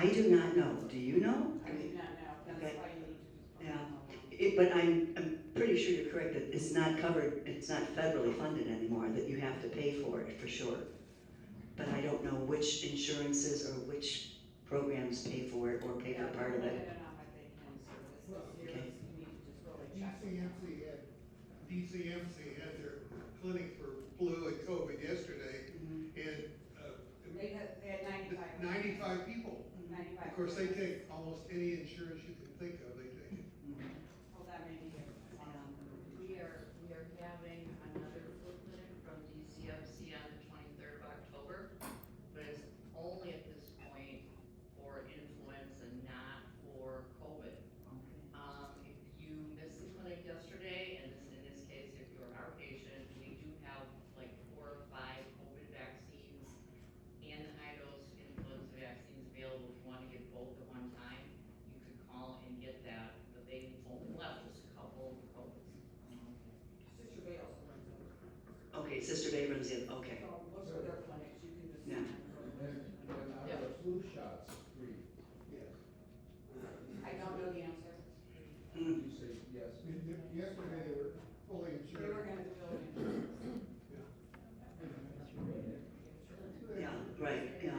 I do not know. Do you know? I do not know, that's Okay. why you need to just put it Yeah. on. But I'm pretty sure you're correct that it's not covered, it's not federally funded anymore, that you have to pay for it, for sure. But I don't know which insurances or which programs pay for it or pay for part of Yeah, it. they're not what they can service Well, this year, okay. you need to just really check with them. DCMC had their clinic for flu and COVID yesterday, and They had 95. 95 people. 95. Of course, they take almost any insurance you can think of, they take it. Well, that may be it. We are having another flu clinic from DCFC on the 23rd of October, but it's only at this point for influenza, not for COVID. If you missed the clinic yesterday, and in this case, if you're our patient, we do have like 4 or 5 COVID vaccines and the high dose influenza vaccines available. If you want to get both at one time, you could call and get that, but they only left us a couple of COVIDs. Sister Bay also runs over. Okay, Sister Bay runs in, okay. So look for their clinics, you can just. Yeah. And are the flu shots free? Yes. I don't know the answer. You say yes. Yesterday, they were fully They were insured. gonna bill insurance. Yeah, right, yeah.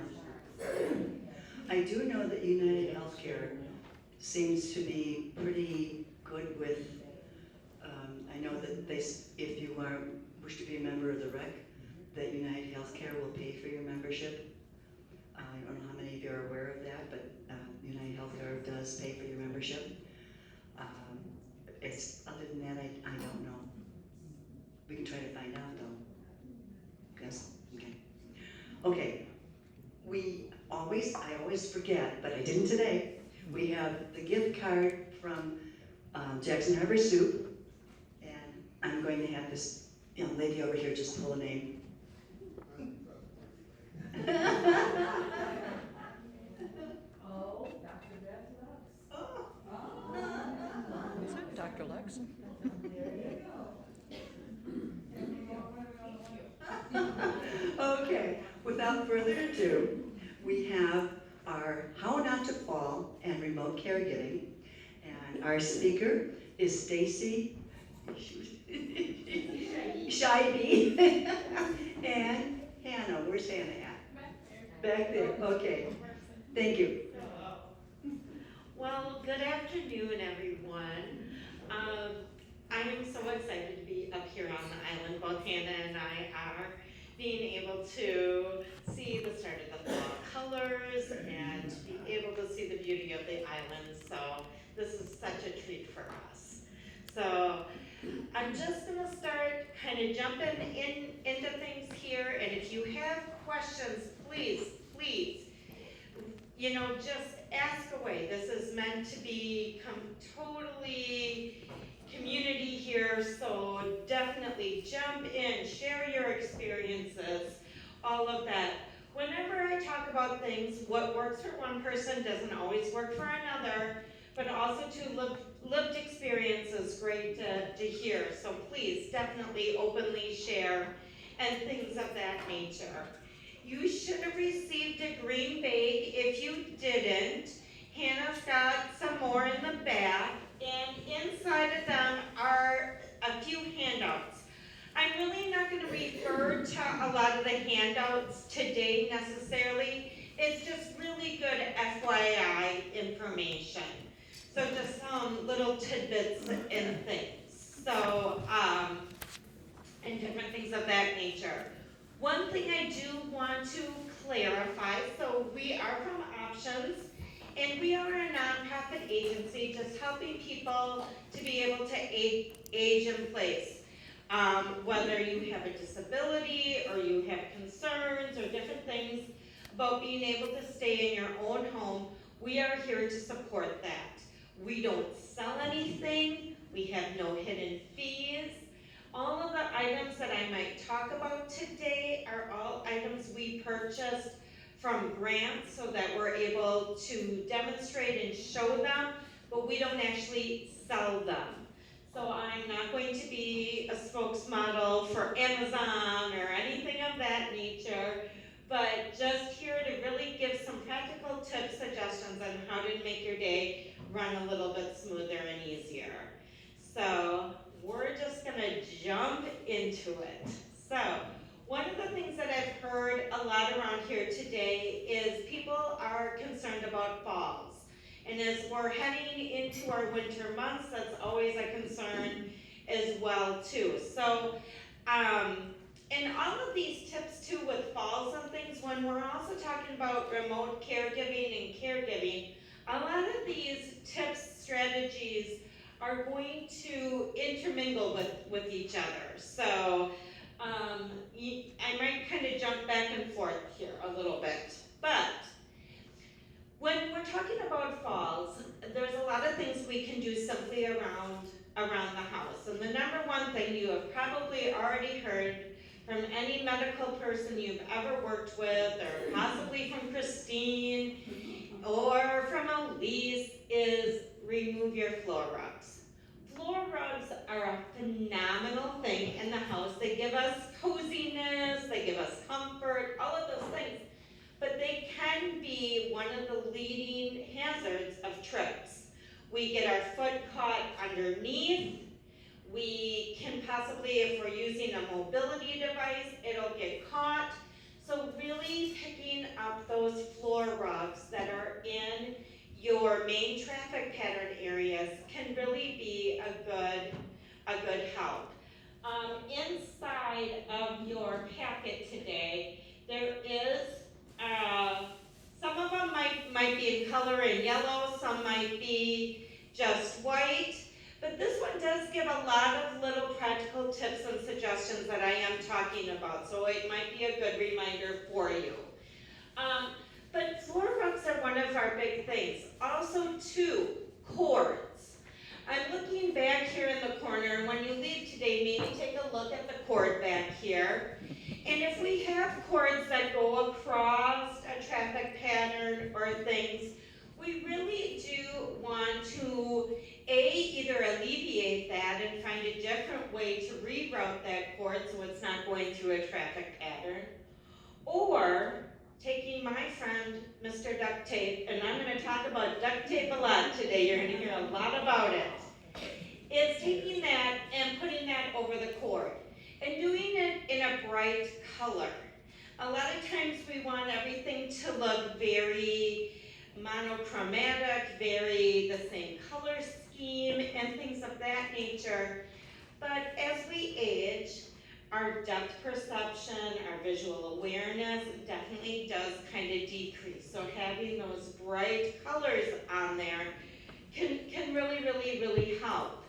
I do know that United Healthcare seems to be pretty good with, I know that if you wish to be a member of the rec, that United Healthcare will pay for your membership. I don't know how many of you are aware of that, but United Healthcare does pay for your membership. Other than that, I don't know. We can try to find out though. Yes, okay. Okay, I always forget, but I didn't today. We have the gift card from Jackson Harbor Soup, and I'm going to have this young lady over here just pull a name. Oh, Dr. Beth Lux. Is that Dr. Lex? Okay, without further ado, we have our How Not to Fall and Remote Caregiving, and our speaker is Stacie Scheibe and Hannah. Where's Hannah at? Back there. Okay. Thank you. Well, good afternoon, everyone. I am so excited to be up here on the island. Both Hannah and I are being able to see the start of the fall colors and to be able to see the beauty of the island. So this is such a treat for us. So I'm just going to start kind of jumping into things here. And if you have questions, please, just ask away. This is meant to become totally community here, so definitely jump in, share your experiences, all of that. Whenever I talk about things, what works for one person doesn't always work for another, but also to lived experience is great to hear. So please, definitely openly share and things of that nature. You should have received a green bag. If you didn't, Hannah's got some more in the back, and inside of them are a few handouts. I'm really not going to refer to a lot of the handouts today necessarily. It's just really good FYI information. So just some little tidbits and things. So, and different things of that nature. One thing I do want to clarify, so we are from Options, and we are a nonprofit agency just helping people to be able to age in place. Whether you have a disability or you have concerns or different things about being able to stay in your own home, we are here to support that. We don't sell anything, we have no hidden fees. All of the items that I might talk about today are all items we purchased from grants so that we're able to demonstrate and show them, but we don't actually sell them. So I'm not going to be a spokesmodel for Amazon or anything of that nature. but just here to really give some practical tips, suggestions on how to make your day run a little bit smoother and easier. So we're just gonna jump into it. So one of the things that I've heard a lot around here today is people are concerned about falls. And as we're heading into our winter months, that's always a concern as well too. So, and all of these tips too with falls and things, when we're also talking about remote caregiving and caregiving, a lot of these tips, strategies are going to intermingle with each other. So, I might kind of jump back and forth here a little bit, but when we're talking about falls, there's a lot of things we can do simply around the house. And the number one thing you have probably already heard from any medical person you've ever worked with, or possibly from Christine, or from Elise, is remove your floor rugs. Floor rugs are a phenomenal thing in the house. They give us coziness, they give us comfort, all of those things. But they can be one of the leading hazards of trips. We get our foot caught underneath. We can possibly, if we're using a mobility device, it'll get caught. So really picking up those floor rugs that are in your main traffic pattern areas can really be a good help. Inside of your packet today, there is some of them might be in color and yellow, some might be just white, but this one does give a lot of little practical tips and suggestions that I am talking about, so it might be a good reminder for you. But floor rugs are one of our big things. Also too, cords. I'm looking back here in the corner, and when you leave today, maybe take a look at the cord back here. And if we have cords that go across a traffic pattern or things, we really do want to, either alleviate that and find a different way to reroute that cord so it's not going through a traffic pattern, or taking my friend, Mr. Duct Tape, and I'm going to talk about duct tape a lot today, you're going to hear a lot about it, is taking that and putting that over the cord and doing it in a bright color. A lot of times we want everything to look very monochromatic, very the same color scheme and things of that nature. But as we age, our depth perception, our visual awareness definitely does kind of decrease. So having those bright colors on there can really, really, really help.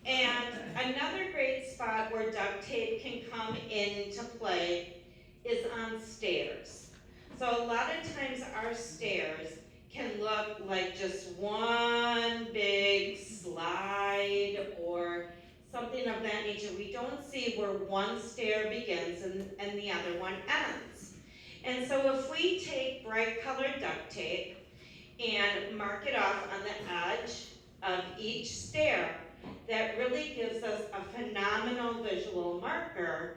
And another great spot where duct tape can come into play is on stairs. So a lot of times our stairs can look like just one big slide or something of that nature. We don't see where one stair begins and the other one ends. And so if we take bright colored duct tape and mark it off on the edge of each stair, that really gives us a phenomenal visual marker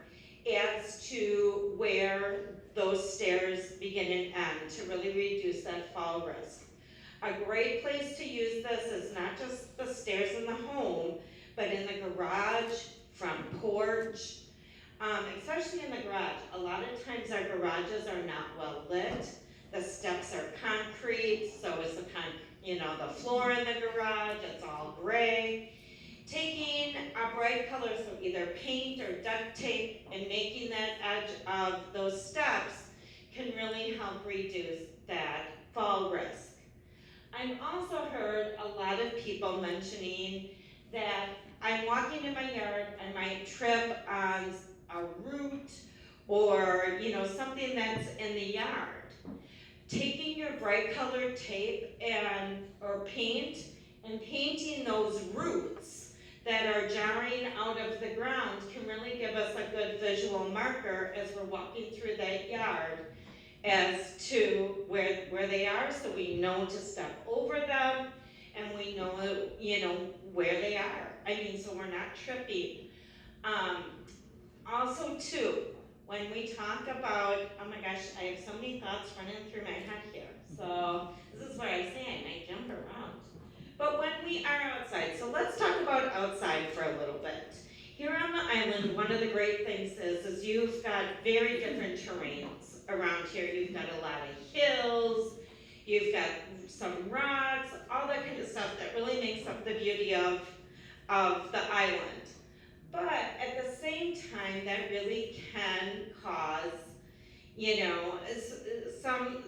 as to where those stairs begin and end to really reduce that fall risk. A great place to use this is not just the stairs in the home, but in the garage, front porch, especially in the garage. A lot of times our garages are not well lit. The steps are concrete, so is the floor in the garage, it's all gray. Taking a bright color, so either paint or duct tape, and making that edge of those steps can really help reduce that fall risk. I've also heard a lot of people mentioning that I'm walking in my yard, I might trip on a root or something that's in the yard. Taking your bright colored tape or paint and painting those roots that are jarring out of the ground can really give us a good visual marker as we're walking through that yard as to where they are, so we know to step over them and we know where they are. So we're not tripping. Also too, when we talk about, oh my gosh, I have so many thoughts running through my head here. So this is where I say I might jump around. But when we are outside, so let's talk about outside for a little bit. Here on the island, one of the great things is you've got very different terrains around here. You've got a lot of hills, you've got some rocks, all that kind of stuff that really makes up the beauty of the island. But at the same time, that really can cause, you know, some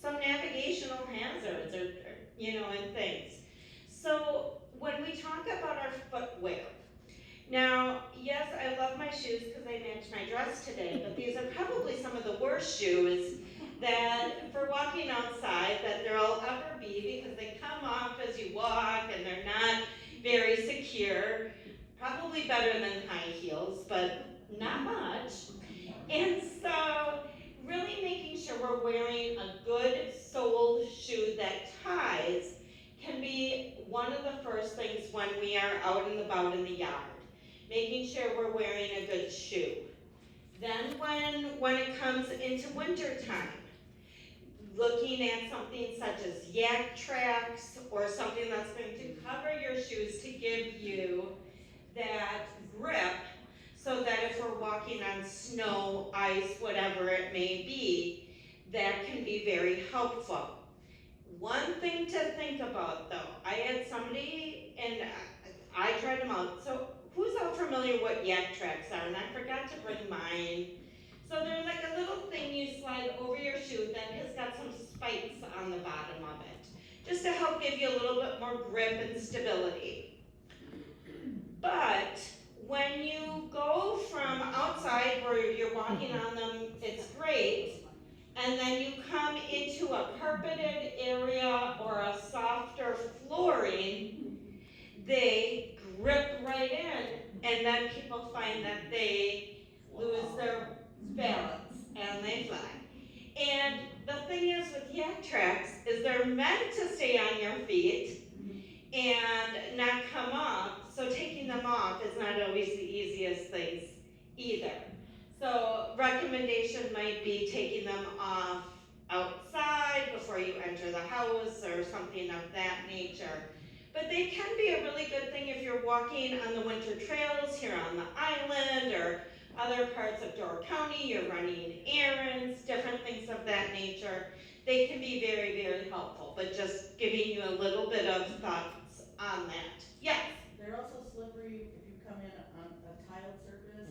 navigational hazards or you know, and things. So when we talk about our footwear, now, yes, I love my shoes because they match my dress today, but these are probably some of the worst shoes that for walking outside that there'll ever be, because they come off as you walk and they're not very secure. Probably better than high heels, but not much. And so really making sure we're wearing a good soled shoe that ties can be one of the first things when we are out and about in the yard. Making sure we're wearing a good shoe. Then when it comes into winter time, looking at something such as yak tracks or something that's going to cover your shoes to give you that grip, so that if we're walking on snow, ice, whatever it may be, that can be very helpful. One thing to think about though, I had somebody and I tried them out. So who's all familiar what yak tracks are? And I forgot to bring mine. So they're like a little thing you slide over your shoe that has got some spikes on the bottom of it, just to help give you a little bit more grip and stability. But when you go from outside where you're walking on them, it's great, and then you come into a carpeted area or a softer flooring, they grip right in, and then people find that they lose their balance and they fly. And the thing is with yak tracks is they're meant to stay on your feet and not come off, so taking them off is not always the easiest things either. So recommendation might be taking them off outside before you enter the house or something of that nature. But they can be a really good thing if you're walking on the winter trails here on the island or other parts of Door County, you're running errands, different things of that nature. They can be very, very helpful, but just giving you a little bit of thoughts on that. Yes? They're also slippery if you come in on a tiled surface,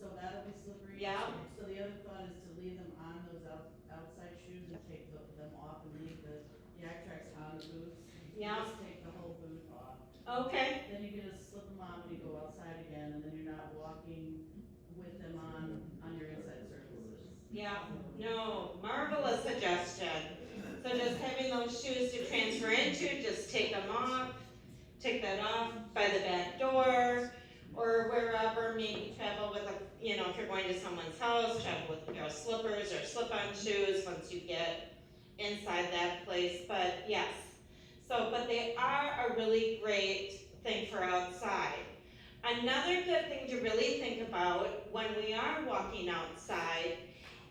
so that'll be slippery. Yeah. So the other thought is to leave them on those outside shoes and take them off and leave the yak tracks on the boots. Yeah. Just take the whole boot off. Okay. Then you can just slip them on when you go outside again, and then you're not walking with them on your inside surfaces. Yeah, no, marvelous suggestion. So just having those shoes to transfer into, just take them off, take that off by the back door, or wherever, maybe travel with a, you know, if you're going to someone's house, travel with a pair of slippers or slip-on shoes once you get inside that place, but yes. So, but they are a really great thing for outside. Another good thing to really think about when we are walking outside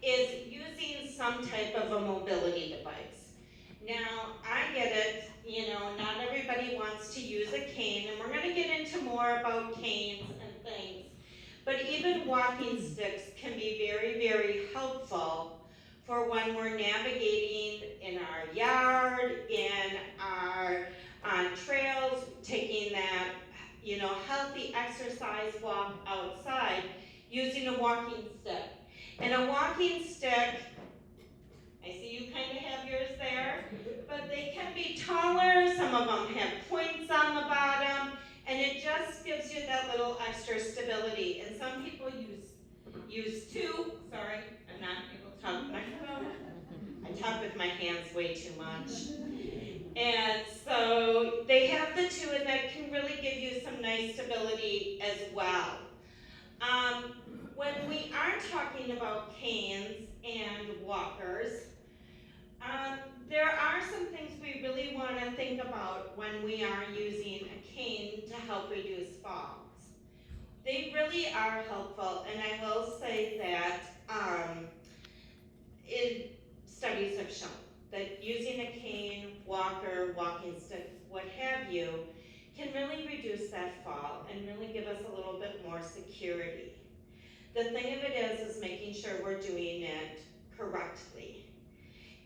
is using some type of a mobility device. Now, I get it, you know, not everybody wants to use a cane, and we're gonna get into more about canes and things, but even walking sticks can be very, very helpful for when we're navigating in our yard, on trails, taking that, you know, healthy exercise walk outside using a walking stick. And a walking stick, I see you kind of have yours there, but they can be taller, some of them have points on the bottom, and it just gives you that little extra stability. And some people use two, sorry, I'm not able to talk with my phone. I talk with my hands way too much. And so they have the two, and that can really give you some nice stability as well. When we are talking about canes and walkers, there are some things we really want to think about when we are using a cane to help reduce falls. They really are helpful, and I will say that studies have shown that using a cane, walker, walking stick, what have you, can really reduce that fall and really give us a little bit more security. The thing of it is making sure we're doing it correctly.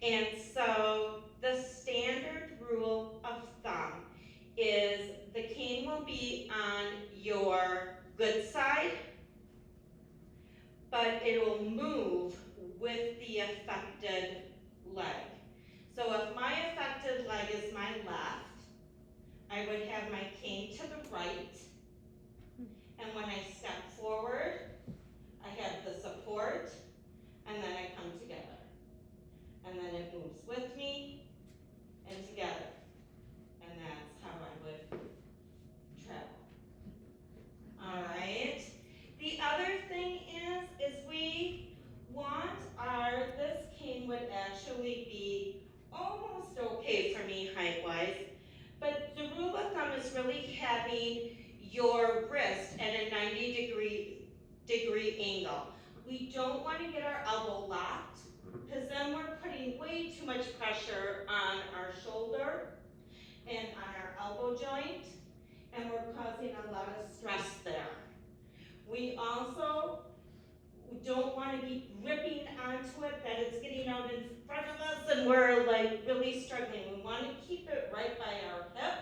And so the standard rule of thumb is the cane will be on your good side, but it will move with the affected leg. So if my affected leg is my left, I would have my cane to the right, and when I step forward, I have the support, and then I come together. And then it moves with me and together. And that's how I would travel. All right. The other thing is we want this cane would actually be almost okay for me height-wise, but the rule of thumb is really having your wrist at a 90-degree angle. We don't want to get our elbow locked, because then we're putting way too much pressure on our shoulder and on our elbow joint, and we're causing a lot of stress there. We also don't want to be gripping onto it that it's getting out in front of us and we're like really struggling. We want to keep it right by our hip,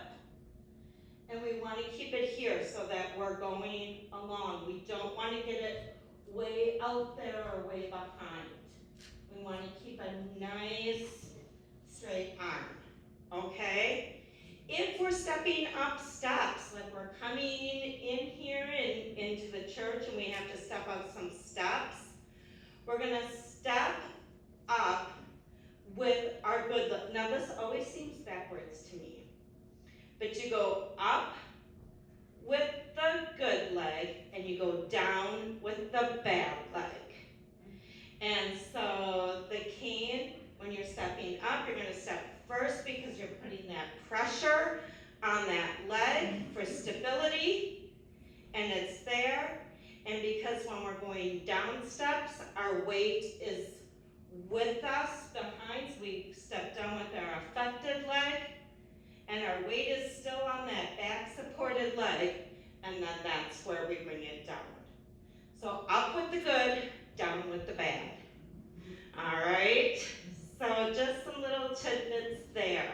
and we want to keep it here so that we're going along. We don't want to get it way out there or way behind. We want to keep a nice straight arm, okay? If we're stepping up steps, like we're coming in here and into the church and we have to step up some steps, we're gonna step up with our good leg. Now this always seems backwards to me, but you go up with the good leg and you go down with the bad leg. And so the cane, when you're stepping up, you're gonna step first because you're putting that pressure on that leg for stability, and it's there. And because when we're going down steps, our weight is with us behind, so we step down with our affected leg, and our weight is still on that back supported leg, and then that's where we bring it down. So up with the good, down with the bad. All right, so just some little tidbits there.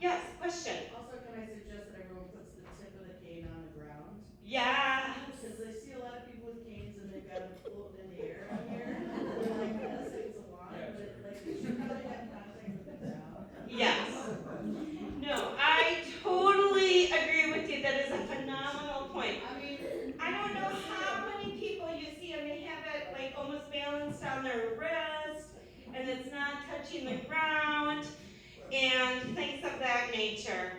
Yes, question? Also, can I suggest that everyone puts the tip of the cane on the ground? Yeah. Because I see a lot of people with canes and they've got them floating in the air out here. They're like this, it's a lot, but like you should probably have contact with the ground. Yes. No, I totally agree with you. That is a phenomenal point. I mean, I don't know how many people you see and they have it like almost balanced on their wrist and it's not touching the ground and things of that nature.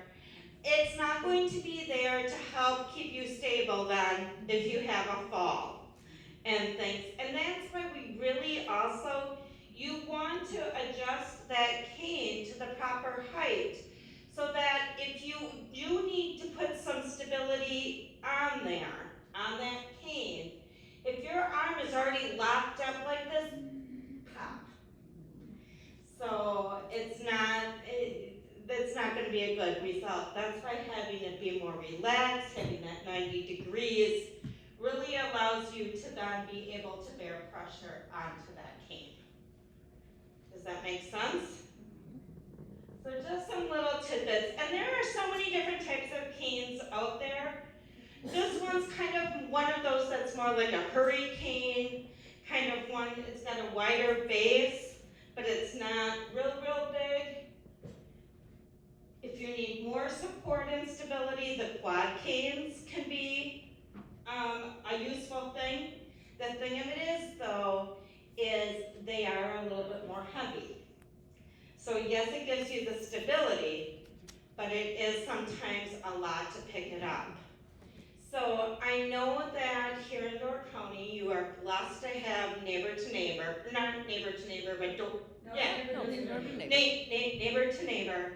It's not going to be there to help keep you stable then if you have a fall and things. And that's why we really also, you want to adjust that cane to the proper height so that if you do need to put some stability on there, on that cane, if your arm is already locked up like this, pop. So that's not going to be a good result. That's why having it be more relaxed, having that 90 degrees, really allows you to then be able to bear pressure onto that cane. Does that make sense? So just some little tidbits. And there are so many different types of canes out there. This one's kind of one of those that's more like a hurricane, kind of one, it's got a wider base, but it's not real big. If you need more support and stability, the quad canes can be a useful thing. The thing of it is though, is they are a little bit more heavy. So yes, it gives you the stability, but it is sometimes a lot to pick it up. So I know that here in Door County, you are blessed to have neighbor to neighbor, not neighbor to neighbor, but neighbor to neighbor.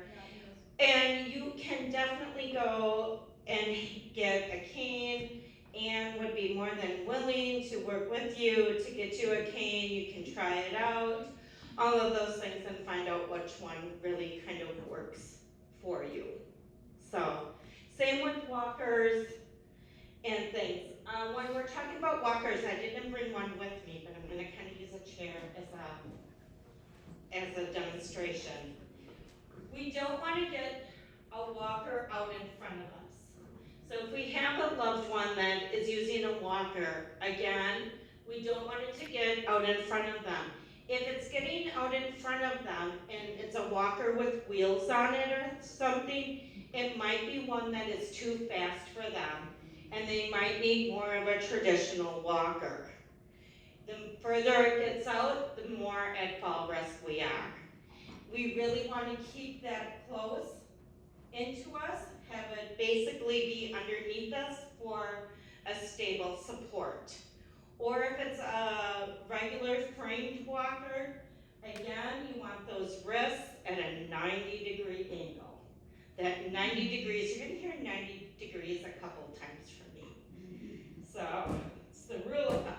And you can definitely go and get a cane Anne would be more than willing to work with you to get you a cane. You can try it out, all of those things, and find out which one really kind of works for you. So, same with walkers and things. When we're talking about walkers, I didn't bring one with me, but I'm gonna kind of use a chair as a demonstration. We don't wanna get a walker out in front of us. So if we have a loved one that is using a walker, again, we don't want it to get out in front of them. If it's getting out in front of them and it's a walker with wheels on it or something, it might be one that is too fast for them, and they might need more of a traditional walker. The further it gets out, the more at fall risk we are. We really want to keep that close into us, have it basically be underneath us for a stable support. Or if it's a regular framed walker, again, you want those wrists at a 90-degree angle. That 90 degrees, you're gonna hear 90 degrees a couple times from me. So, it's the rule of thumb.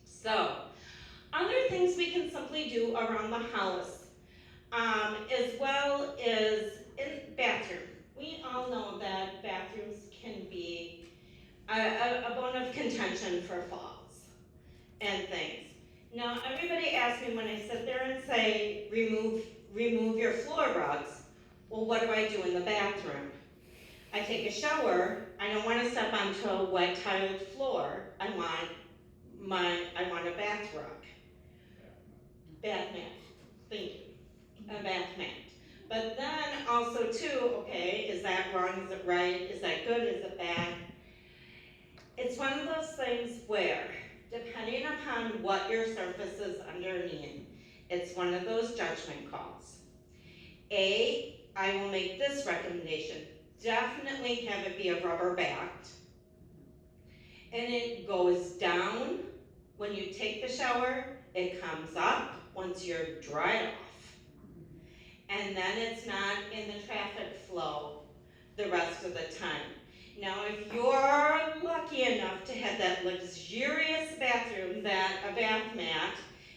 So, other things we can simply do around the house, as well as in bathroom. We all know that bathrooms can be a bone of contention for falls and things. Now, everybody asks me when I sit there and say, remove your floor rugs, well, what do I do in the bathroom? I take a shower, I don't want to step onto a wet tiled floor, I want a bath rug. Bath mat, thank you, a bath mat. But then also too, okay, is that wrong, is it right, is that good, is it bad? It's one of those things where, depending upon what your surface is underneath, it's one of those judgment calls. I will make this recommendation. Definitely have it be a rubber backed. And it goes down when you take the shower, it comes up once you're dried off. And then it's not in the traffic flow the rest of the time. Now, if you're lucky enough to have that luxurious bathroom that a bath mat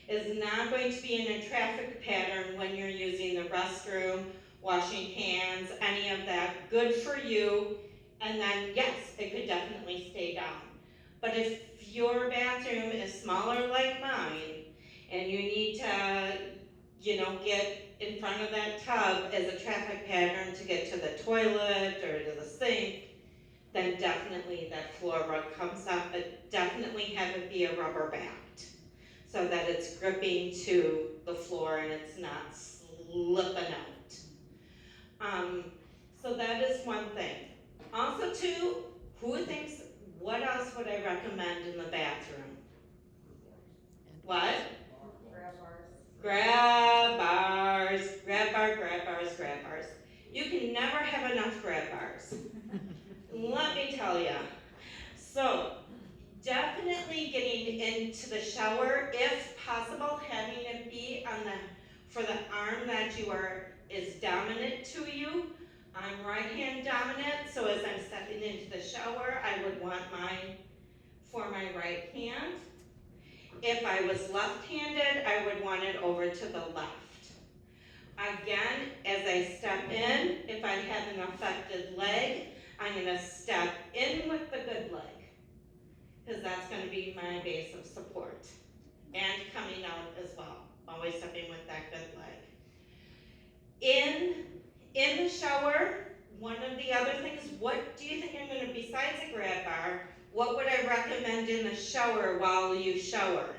is not going to be in a traffic pattern when you're using the restroom, washing hands, any of that, good for you. And then, yes, it could definitely stay down. But if your bathroom is smaller like mine, and you need to, get in front of that tub as a traffic pattern to get to the toilet or to the sink, then definitely that floor rug comes up, but definitely have it be a rubber backed so that it's gripping to the floor and it's not slipping out. So that is one thing. Also too, what else would I recommend in the bathroom? What? Grab bars. Grab bars. You can never have enough grab bars. Let me tell you. So, definitely getting into the shower, if possible, having it be for the arm that is dominant to you. I'm right-hand dominant, so as I'm stepping into the shower, I would want mine for my right hand. If I was left-handed, I would want it over to the left. Again, as I step in, if I have an affected leg, I'm going to step in with the good leg, because that's going to be my base of support. And coming out as well, always stepping with that good leg. In the shower, one of the other things, what do you think I'm going to, besides a grab bar, what would I recommend in the shower while you shower?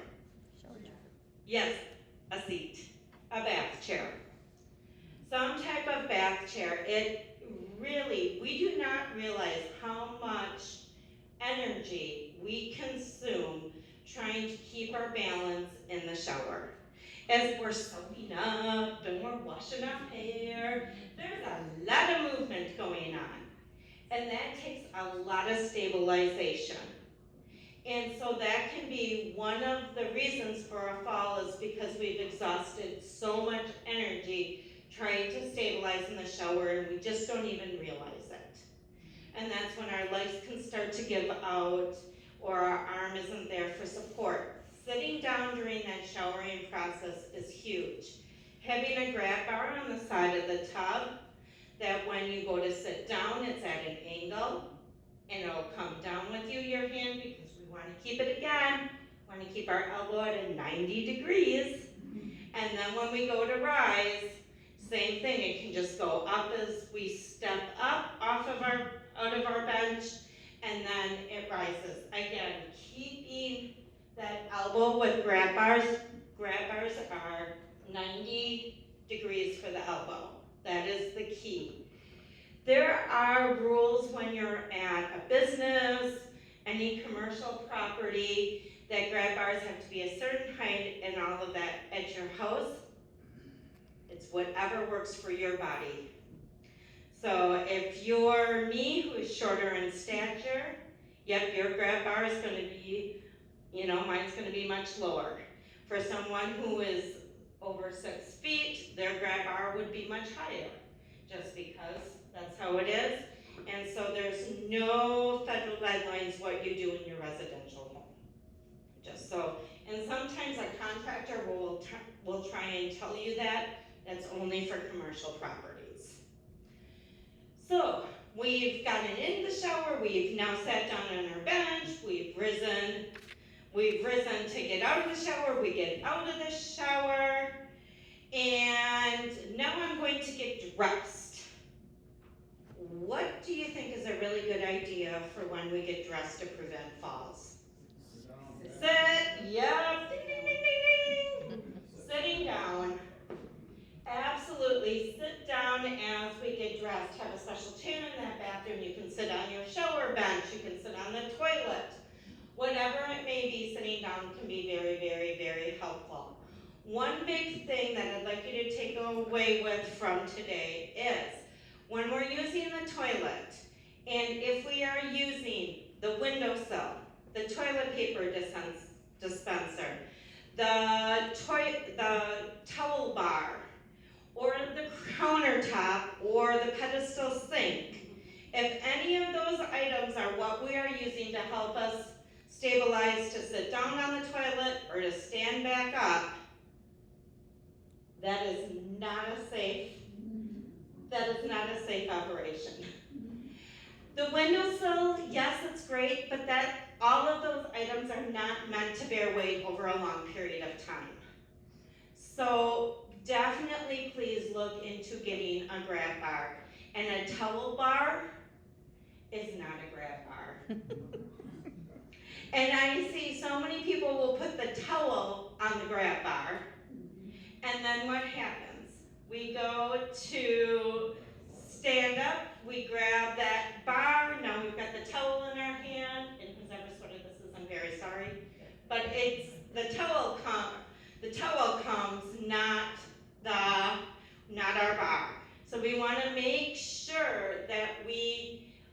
Yes, a seat, a bath chair. Some type of bath chair. We do not realize how much energy we consume trying to keep our balance in the shower. As we're soaping up and we're washing our hair, there's a lot of movement going on. And that takes a lot of stabilization. And so that can be one of the reasons for a fall, is because we've exhausted so much energy trying to stabilize in the shower and we just don't even realize it. and that's when our legs can start to give out or our arm isn't there for support. Sitting down during that showering process is huge. Having a grab bar on the side of the tub, that when you go to sit down, it's at an angle, and it'll come down with you, your hand, because we want to keep it again, want to keep our elbow at a 90 degrees, and then when we go to rise, same thing, it can just go up as we step up out of our bench, and then it rises. Again, keeping that elbow with grab bars. Grab bars are 90 degrees for the elbow. That is the key. There are rules when you're at a business, any commercial property, that grab bars have to be a certain height and all of that. At your house, it's whatever works for your body. So if you're me, who is shorter in stature, yep, your grab bar is going to be, mine's going to be much lower. For someone who is over 6 feet, their grab bar would be much higher, just because that's how it is. And so there's no federal guidelines what you do in your residential home. Just so, and sometimes a contractor will try and tell you that. That's only for commercial properties. So we've gotten in the shower, we've now sat down on our bench, we've risen to get out of the shower, we get out of the shower, and now I'm going to get dressed. What do you think is a really good idea for when we get dressed to prevent falls? Sit, yep, ding, ding, ding, ding, ding. Sitting down. Absolutely, sit down as we get dressed. Have a special chair in that bathroom. You can sit on your shower bench. You can sit on the toilet. Whatever it may be, sitting down can be very, very, very helpful. One big thing that I'd like you to take away with from today is when we're using the toilet, and if we are using the windowsill, the toilet paper dispenser, the towel bar, or the countertop, or the pedestal sink, if any of those items are what we are using to help us stabilize to sit down on the toilet or to stand back up, that is not a safe operation. The windowsill, yes, it's great, but all of those items are not meant to bear weight over a long period of time. So definitely please look into getting a grab bar. And a towel bar is not a grab bar. And I see so many people will put the towel on the grab bar, and then what happens? We go to stand up, we grab that bar, now we've got the towel in our hand, and who's ever sweated this is, I'm very sorry, but it's the towel comes, not our bar. So we want to make sure that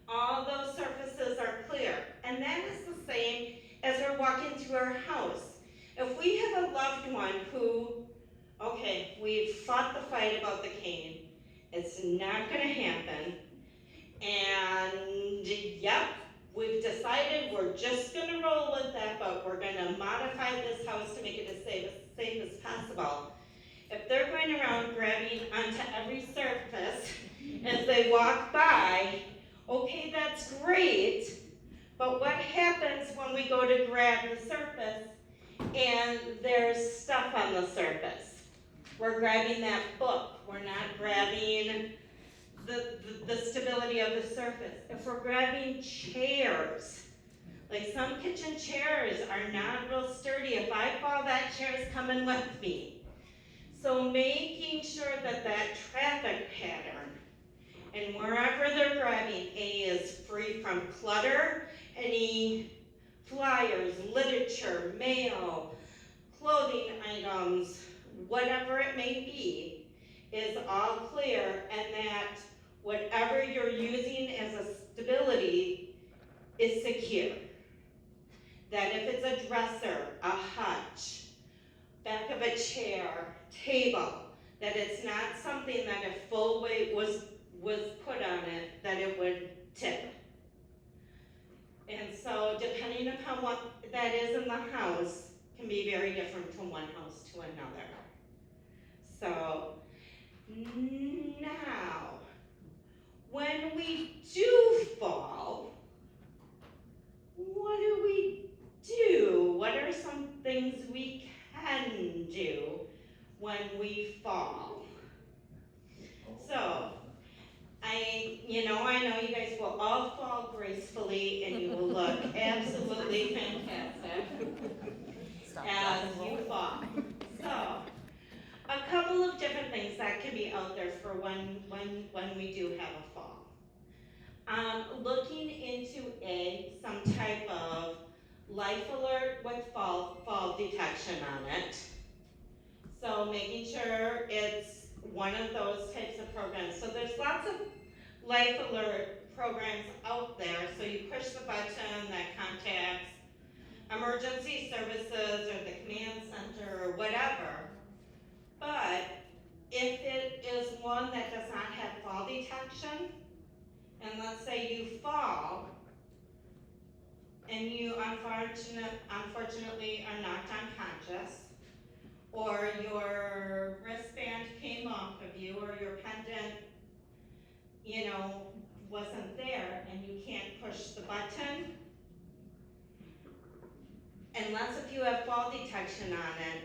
all those surfaces are clear. And that is the same as we're walking through our house. If we have a loved one who, okay, we've fought the fight about the cane, it's not going to happen, and yep, we've decided we're just going to roll with that, but we're going to modify this house to make it as safe as possible. If they're going around grabbing onto every surface as they walk by, okay, that's great, but what happens when we go to grab the surface and there's stuff on the surface? We're grabbing that book. We're not grabbing the stability of the surface. If we're grabbing chairs, like some kitchen chairs are not real sturdy. If I fall, that chair is coming with me. So making sure that traffic pattern and wherever they're grabbing, is free from clutter, any flyers, literature, mail, clothing items, whatever it may be, is all clear, and that whatever you're using as a stability is secure. That if it's a dresser, a hutch, back of a chair, table, that it's not something that if full weight was put on it, that it would tip. that is in the house can be very different from one house to another. So, now, when we do fall, what do we do? What are some things we can do when we fall? So, I know you guys will all fall gracefully and you will look absolutely fantastic as you fall. So, a couple of different things that can be out there for when we do have a fall. Looking into some type of life alert with fall detection on it. So making sure it's one of those types of programs. So there's lots of life alert programs out there. So you push the button that contacts emergency services or the command center or whatever. But if it is one that does not have fall detection, and let's say you fall and you unfortunately are knocked unconscious, or your wristband came off of you, or your pendant, wasn't there, and you can't push the button, unless if you have fall detection on it,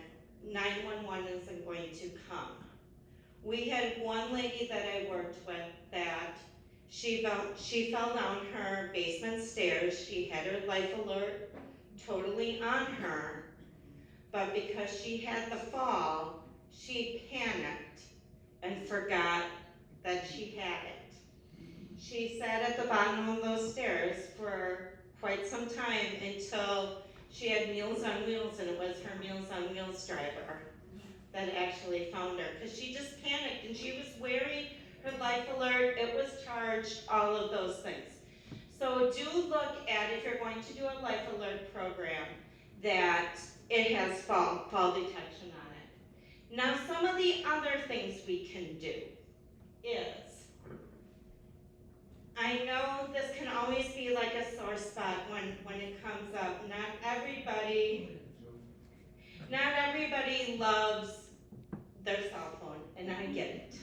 911 isn't going to come. We had one lady that I worked with that she fell down her basement stairs. She had her life alert totally on her, but because she had the fall, she panicked and forgot that she had it. She sat at the bottom of those stairs for quite some time until she had Meals on Wheels, and it was her Meals on Wheels driver that actually found her, because she just panicked and she was wearing her life alert, it was charged, all of those things. So do look at, if you're going to do a life alert program, that it has fall detection on it. Now, some of the other things we can do is, I know this can always be like a sore spot when it comes up. Not everybody loves their cell phone, and I get it.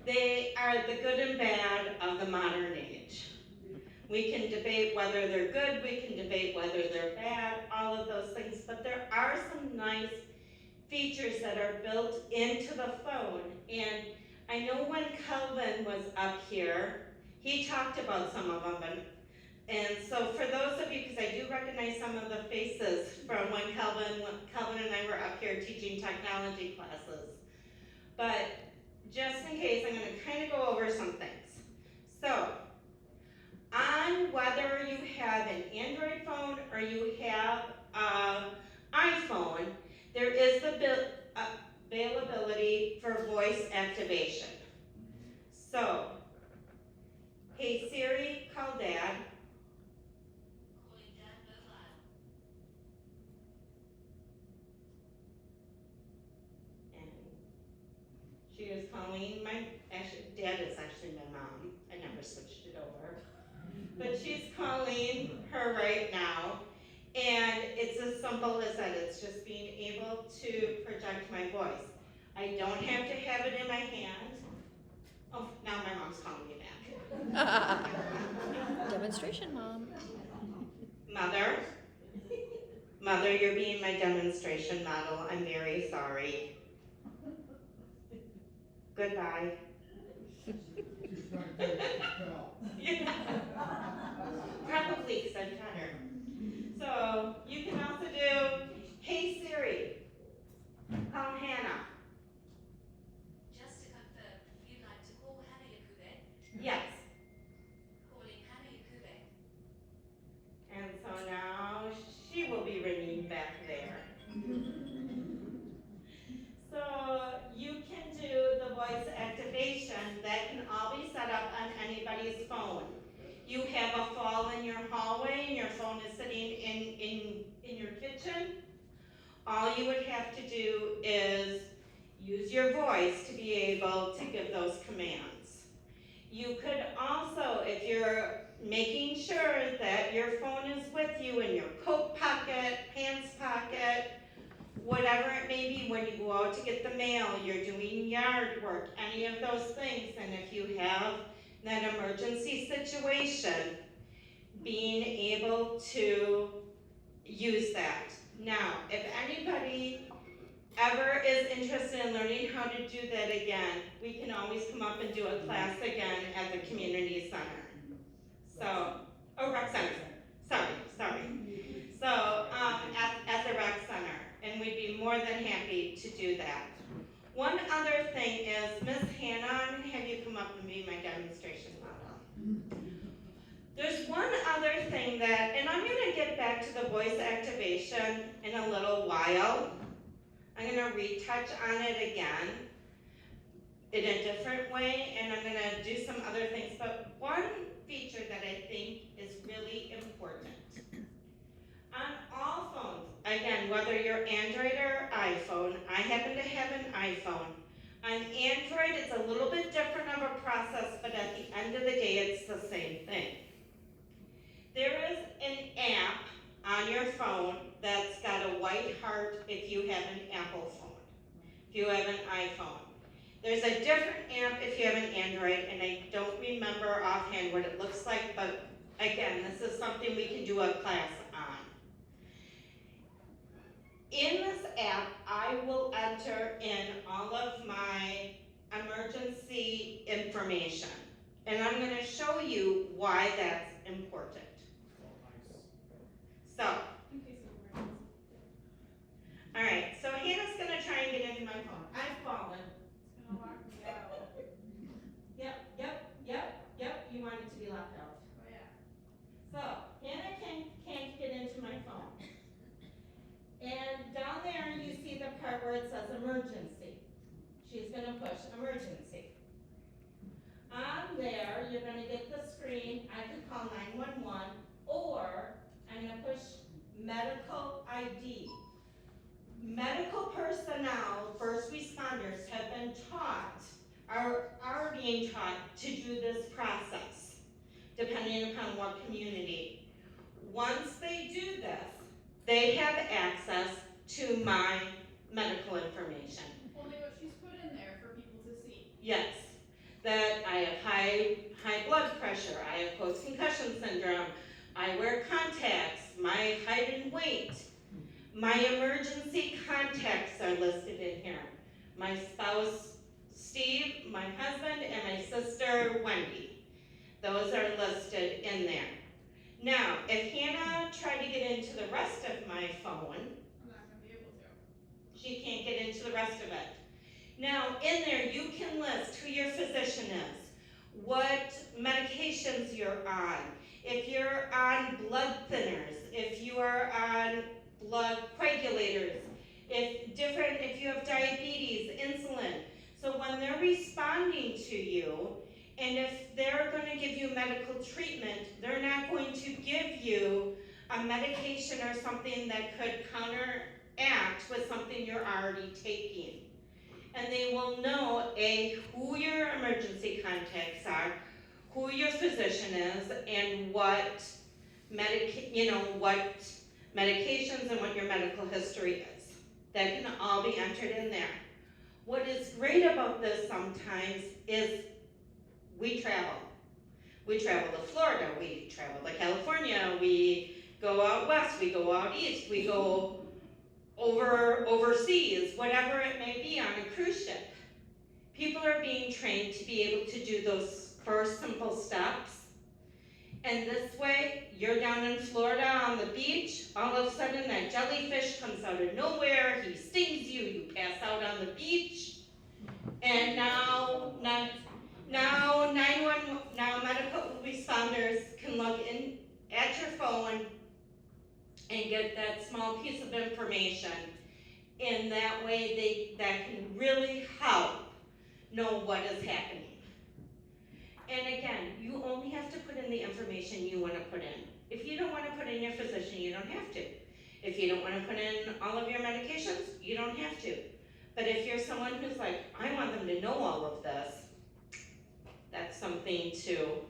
They are the good and bad of the modern age. We can debate whether they're good, we can debate whether they're bad, all of those things, but there are some nice features that are built into the phone. And I know when Kelvin was up here, he talked about some of them. And so for those of you, because I do recognize some of the faces from when Kelvin and I were up here teaching technology classes. But just in case, I'm going to kind of go over some things. So, on whether you have an Android phone or you have an iPhone, there is the availability for voice activation. So, hey Siri, call Dad. Calling Dad mobile. And she is calling Dad is actually my mom. I never switched it over. But she's calling her right now. And it's as simple as that. It's just being able to project my voice. I don't have to have it in my hand. Oh, now my mom's calling me back. Demonstration, Mom. Mother, you're being my demonstration model. I'm very sorry. Goodbye. She's trying to tell you she fell. Yeah. Probably, because I've had her. So you can also do, hey Siri, call Hannah. Just to confirm, you'd like to call Hannah Yakube? Yes. Calling Hannah Yakube. And so now she will be ringing back there. So you can do the voice activation. That can all be set up on anybody's phone. You have a fall in your hallway and your phone is sitting in your kitchen. All you would have to do is use your voice to be able to give those commands. You could also, if you're making sure that your phone is with you in your coat pocket, pants pocket, whatever it may be, when you go out to get the mail, you're doing yard work, any of those things, and if you have that emergency situation, being able to use that. Now, if anybody ever is interested in learning how to do that again, we can always come up and do a class again at the community center. So, oh, rec center, sorry. So, at the rec center, and we'd be more than happy to do that. One other thing is, Miss Hannah, have you come up and be my demonstration model? There's one other thing that, and I'm gonna get back to the voice activation in a little while. I'm gonna retouch on it again in a different way, and I'm gonna do some other things, but one feature that I think is really important. On all phones, again, whether you're Android or iPhone, I happen to have an iPhone. On Android, it's a little bit different of a process, but at the end of the day, it's the same thing. There is an app on your phone that's got a white heart if you have an Apple phone, if you have an iPhone. There's a different app if you have an Android, and I don't remember offhand what it looks like, but again, this is something we can do a class on. In this app, I will enter in all of my emergency information, and I'm gonna show you why that's important. So, all right, so Hannah's gonna try and get into my phone. I've fallen. It's gonna lock me out. Yep, you want it to be locked out. Oh, yeah. So, Hannah can't get into my phone. And down there, you see the part where it says emergency. She's gonna push emergency. On there, you're gonna get the screen, I could call 911, or I'm gonna push medical ID. Medical personnel, first responders, have been taught, are being taught to do this process, depending upon what community. Once they do this, they have access to my medical information. Only what she's put in there for people to see. Yes, that I have high blood pressure, I have post-concussion syndrome, I wear contacts, my height and weight. My emergency contacts are listed in here. My spouse, Steve, my husband, and my sister, Wendy. Those are listed in there. Now, if Hannah tried to get into the rest of my phone, I'm not gonna be able to. she can't get into the rest of it. Now, in there, you can list who your physician is, what medications you're on, if you're on blood thinners, if you are on blood coagulators, if you have diabetes, insulin. So when they're responding to you, and if they're going to give you medical treatment, they're not going to give you a medication or something that could counteract with something you're already taking. And they will know, who your emergency contacts are, who your physician is, and what medications and what your medical history is. That can all be entered in there. What is great about this sometimes is we travel. We travel to Florida, we travel to California, we go out west, we go out east, we go overseas, whatever it may be on a cruise ship. People are being trained to be able to do those first simple steps. And this way, you're down in Florida on the beach, all of a sudden that jellyfish comes out of nowhere, he stings you, you pass out on the beach, and now medical responders can look in at your phone and get that small piece of information. In that way, that can really help know what is happening. And again, you only have to put in the information you want to put in. If you don't want to put in your physician, you don't have to. If you don't want to put in all of your medications, you don't have to. But if you're someone who's like, I want them to know all of this, that's something to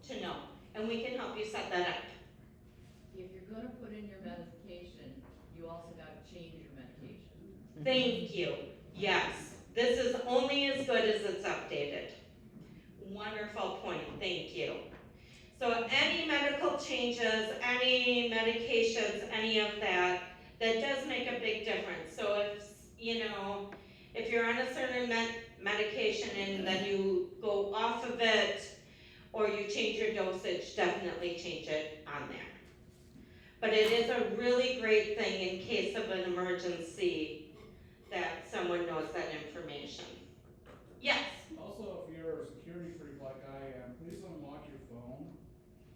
to know, and we can help you set that up. If you're gonna put in your medication, you also gotta change your medication. Thank you. Yes, this is only as good as it's updated. Wonderful point, thank you. So any medical changes, any medications, any of that, that does make a big difference. So if you're on a certain medication and then you go off of it, or you change your dosage, definitely change it on there. But it is a really great thing in case of an emergency that someone knows that information. Yes? Also, if you're a security freak like I am, please unlock your phone,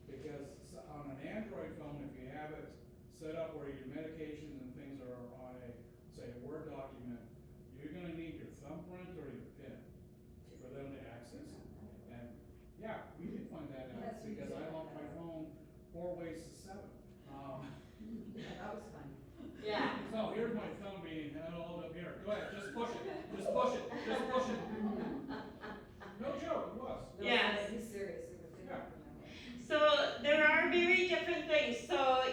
because on an Android phone, if you have it set up where your medications and things are on a, say, a Word document, you're gonna need your thumbprint or your PIN for them to access it. And yeah, we did find that out, because I locked my phone 4 ways to 7. Yeah, that was fun. Yeah. So here's my thumb being held up here. Go ahead, just push it, just push it, just push it. No joke, it was. Yes. He's serious. Yeah. So there are very different things. So,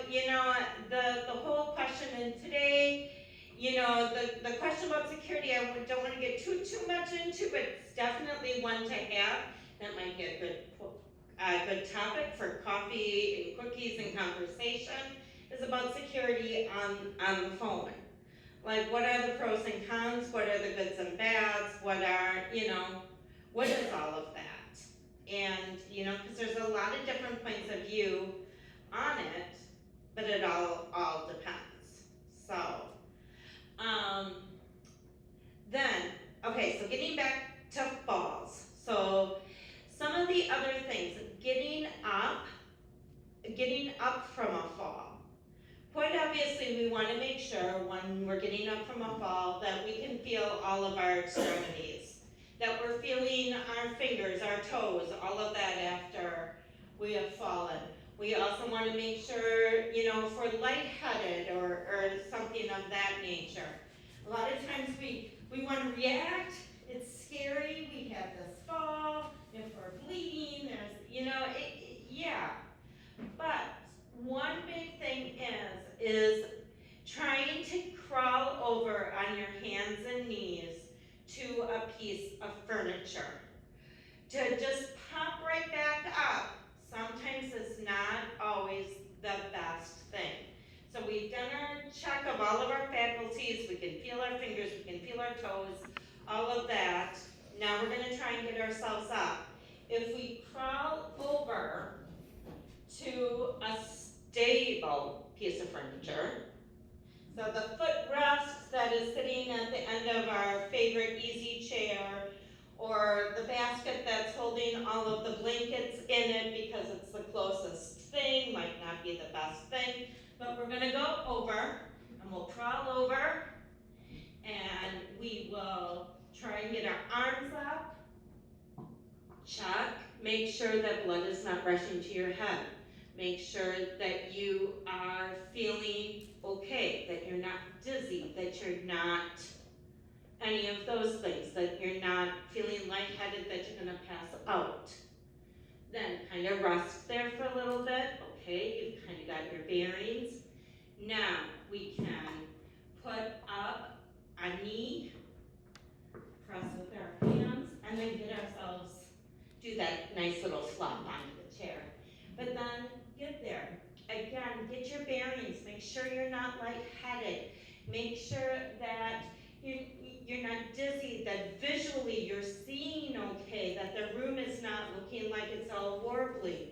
the whole question, and today, the question about security, I don't want to get too much into, but it's definitely one to have. That might be a good topic for coffee and cookies and conversation, is about security on the phone. Like, what are the pros and cons? What are the goods and bads? What is all of that? And, because there's a lot of different points of view on it, but it all depends. So, so getting back to falls. So, some of the other things, getting up from a fall. Quite obviously, we want to make sure when we're getting up from a fall that we can feel all of our extremities, that we're feeling our fingers, our toes, all of that after we have fallen. We also want to make sure, if we're lightheaded or something of that nature. A lot of times we want to react, it's scary, we have this fall, if we're bleeding, yeah. But one big thing is trying to crawl over on your hands and knees to a piece of furniture. To just pop right back up, sometimes it's not always the best thing. So we've done our check of all of our faculties, we can feel our fingers, we can feel our toes, all of that. Now we're gonna try and get ourselves up. If we crawl over to a stable piece of furniture, so the footrest that is sitting at the end of our favorite easy chair, or the basket that's holding all of the blankets in it because it's the closest thing, might not be the best thing, but we're gonna go over, and we'll crawl over, and we will try and get our arms up, check, make sure that blood is not rushing to your head. Make sure that you are feeling okay, that you're not dizzy, that you're not any of those things, that you're not feeling lightheaded, that you're gonna pass out. Then kind of rest there for a little bit. Okay, you've kind of got your bearings. Now we can put up a knee, press with our hands, and then get ourselves, do that nice little flop onto the chair. But then get there. Again, get your bearings. Make sure you're not lightheaded. Make sure that you're not dizzy, that visually you're seeing okay, that the room is not looking like it's all warbly.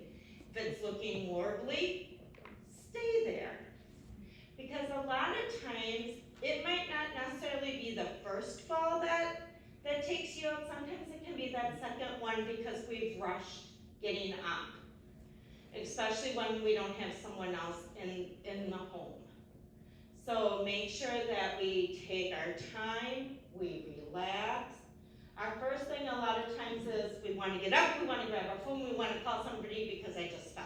If it's looking warbly, stay there. Because a lot of times, it might not necessarily be the first fall that takes you out. Sometimes it can be that second one because we've rushed getting up. Especially when we don't have someone else in the home. So make sure that we take our time, we relax. Our first thing a lot of times is we want to get up, we want to grab our phone, we want to call somebody because I just fell.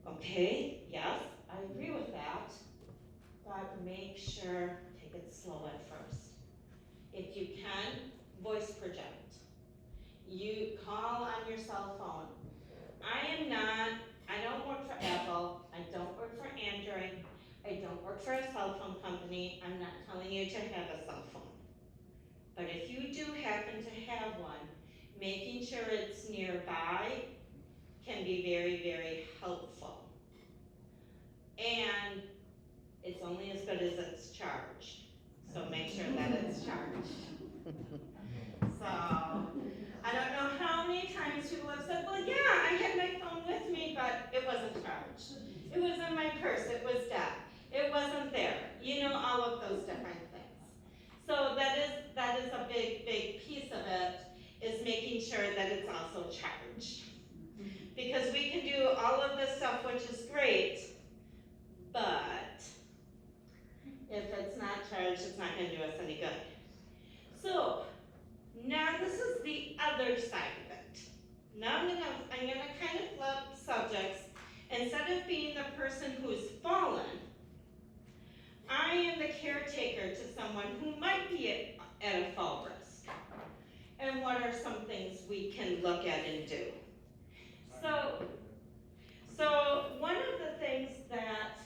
Okay, yes, I agree with that. But make sure, take it slow at first. If you can, voice project. You call on your cell phone. I don't work for Apple, I don't work for Android, I don't work for a cell phone company, I'm not telling you to have a cell phone. But if you do happen to have one, making sure it's nearby can be very, very helpful. And it's only as good as it's charged, so make sure that it's charged. So, I don't know how many times people have said, well, yeah, I had my phone with me, but it wasn't charged. It was in my purse, it was dead, it wasn't there. You know, all of those different things. So that is a big, big piece of it, is making sure that it's also charged. Because we can do all of this stuff, which is great, but if it's not charged, it's not gonna do us any good. So, now this is the other side of it. Now I'm gonna kind of flip subjects. Instead of being the person who's fallen, I am the caretaker to someone who might be at a fall risk. And what are some things we can look at and do? So one of the things that,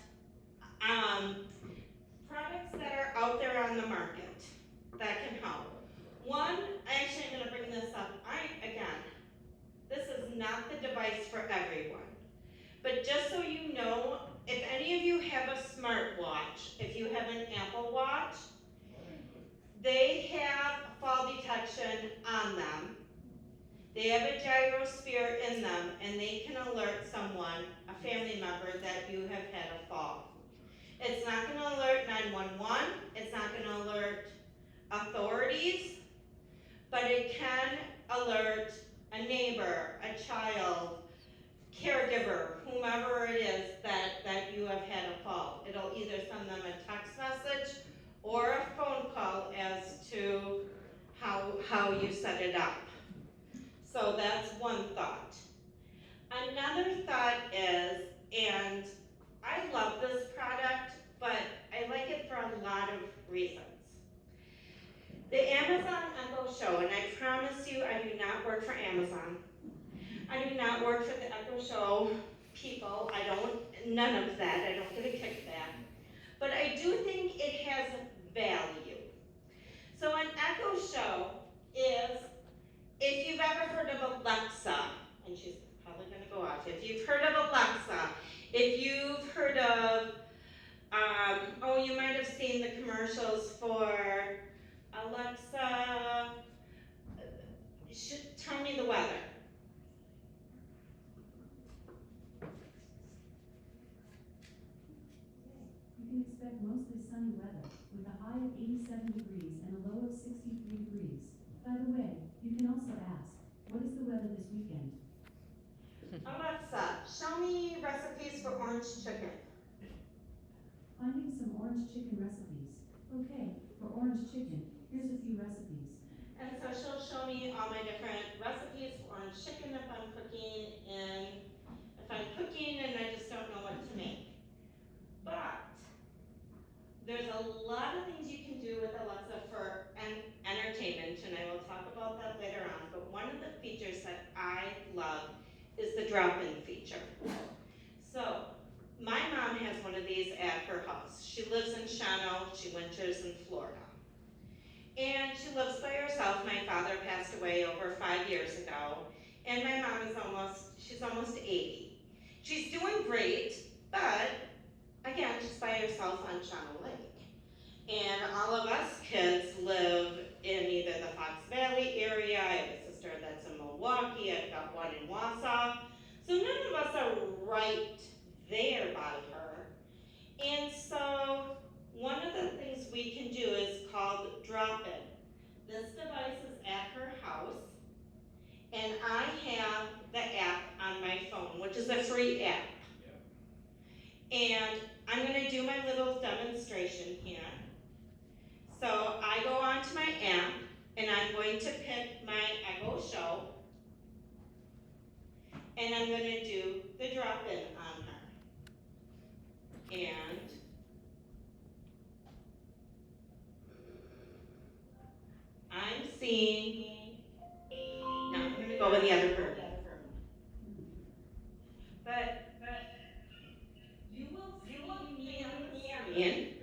products that are out there on the market that can help. One, actually I'm gonna bring this up, this is not the device for everyone. But just so you know, if any of you have a smartwatch, if you have an Apple Watch, they have fall detection on them. They have a gyrosphere in them, and they can alert someone, a family member, that you have had a fall. It's not gonna alert 911, it's not gonna alert authorities, but it can alert a neighbor, a child, caregiver, whomever it is that you have had a fall. It'll either send them a text message or a phone call as to how you set it up. So that's one thought. Another thought is, and I love this product, but I like it for a lot of reasons. The Amazon Echo Show, and I promise you I do not work for Amazon. I do not work for the Echo Show people. None of that. I don't get a kickback. But I do think it has value. So an Echo Show is, if you've ever heard of Alexa, and she's probably gonna go off. If you've heard of Alexa, if you've heard of, you might have seen the commercials for Alexa, tell me the weather. You can expect mostly sunny weather, with a high of 87 degrees and a low of 63 degrees. By the way, you can also ask, what is the weather this weekend? Alexa, show me recipes for orange chicken. Finding some orange chicken recipes. Okay, for orange chicken, here's a few recipes. And so she'll show me all my different recipes for orange chicken if I'm cooking and I just don't know what to make. But there's a lot of things you can do with Alexa for entertainment, and I will talk about that later on. But one of the features that I love is the drop-in feature. So my mom has one of these at her house. She lives in Shawano, she winters in Florida. And she lives by herself. My father passed away over 5 years ago, and my mom is she's almost 80. She's doing great, but again, she's by herself on Shawano Lake. And all of us kids live in either the Fox Valley area. I have a sister that's in Milwaukee, I've got one in Wausau. So none of us are right there by her. And so one of the things we can do is called drop-in. This device is at her house, and I have the app on my phone, which is a free app. And I'm gonna do my little demonstration here. So I go onto my app, and I'm going to pick my Echo Show, and I'm gonna do the drop-in on her. And I'm seeing, no, I'm gonna go in the other room. But you will see me on the screen,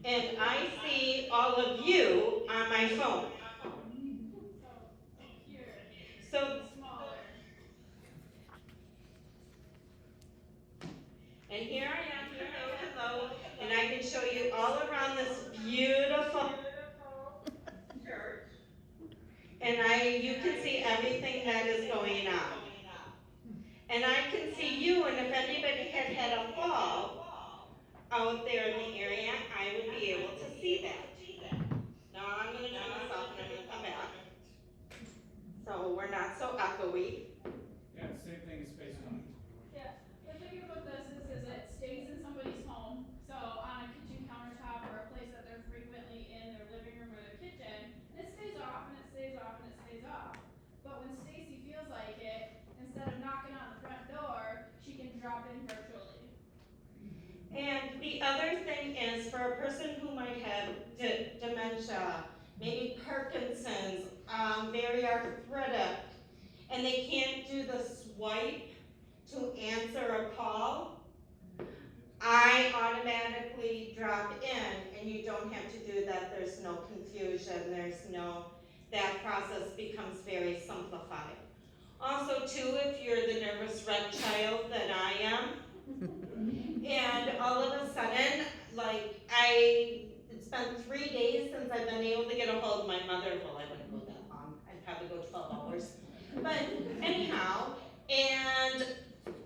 and I see all of you on my phone. So here, So, smaller. and here I am, hello, and I can show you all around this beautiful church. And you can see everything that is going on. And I can see you, and if anybody had a fall out there in the area, I would be able to see that. Now I'm gonna turn this off and I'm gonna come back. So we're not so echoey. Yeah, the same thing as FaceTime. Yeah, the thing about this is it stays in somebody's home, so on a kitchen countertop or a place that they're frequently in, their living room or their kitchen, and it stays off and it stays off and it stays off. But when Stacie feels like it, instead of knocking on the front door, she can drop in virtually. And the other thing is for a person who might have dementia, maybe Parkinson's, very arthritic, and they can't do the swipe to answer a call, I automatically drop in, and you don't have to do that. There's no confusion. That process becomes very simplified. Also too, if you're the nervous wreck child that I am, and all of a sudden, it's been 3 days since I've been able to get a hold of my mother. Well, I wouldn't go that long. I'd probably go 12 hours. But anyhow, and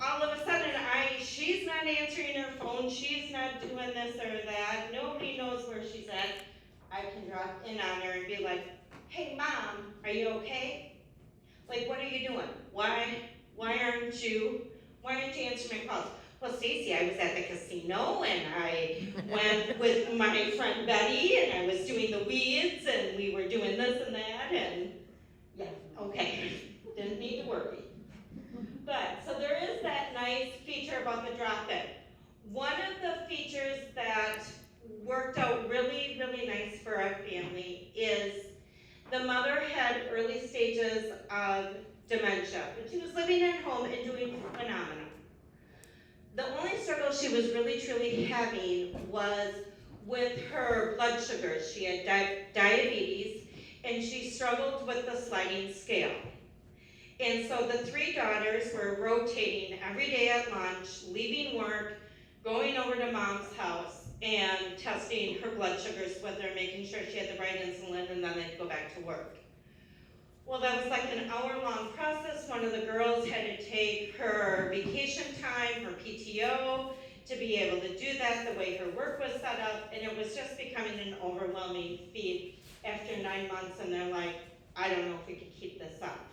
all of a sudden, she's not answering her phone. She's not doing this or that. Nobody knows where she's at. I can drop in on her and be like, hey, Mom, are you okay? Like, what are you doing? Why aren't you answering my calls? Well, Stacie, I was at the casino and I went with my friend Betty and I was doing the weeds and we were doing this and that and yeah, okay, didn't need to worry. But, so there is that nice feature about the drop-in. One of the features that worked out really, really nice for our family is the mother had early stages of dementia, but she was living at home and doing phenomenal. The only struggle she was really truly having was with her blood sugars. She had diabetes and she struggled with the sliding scale. And so the 3 daughters were rotating every day at lunch, leaving work, going over to Mom's house and testing her blood sugars with her, making sure she had the right insulin, and then they'd go back to work. Well, that was like an hour-long process. One of the girls had to take her vacation time, her PTO, to be able to do that the way her work was set up, and it was just becoming an overwhelming feat after 9 months, and they're like, I don't know if we could keep this up.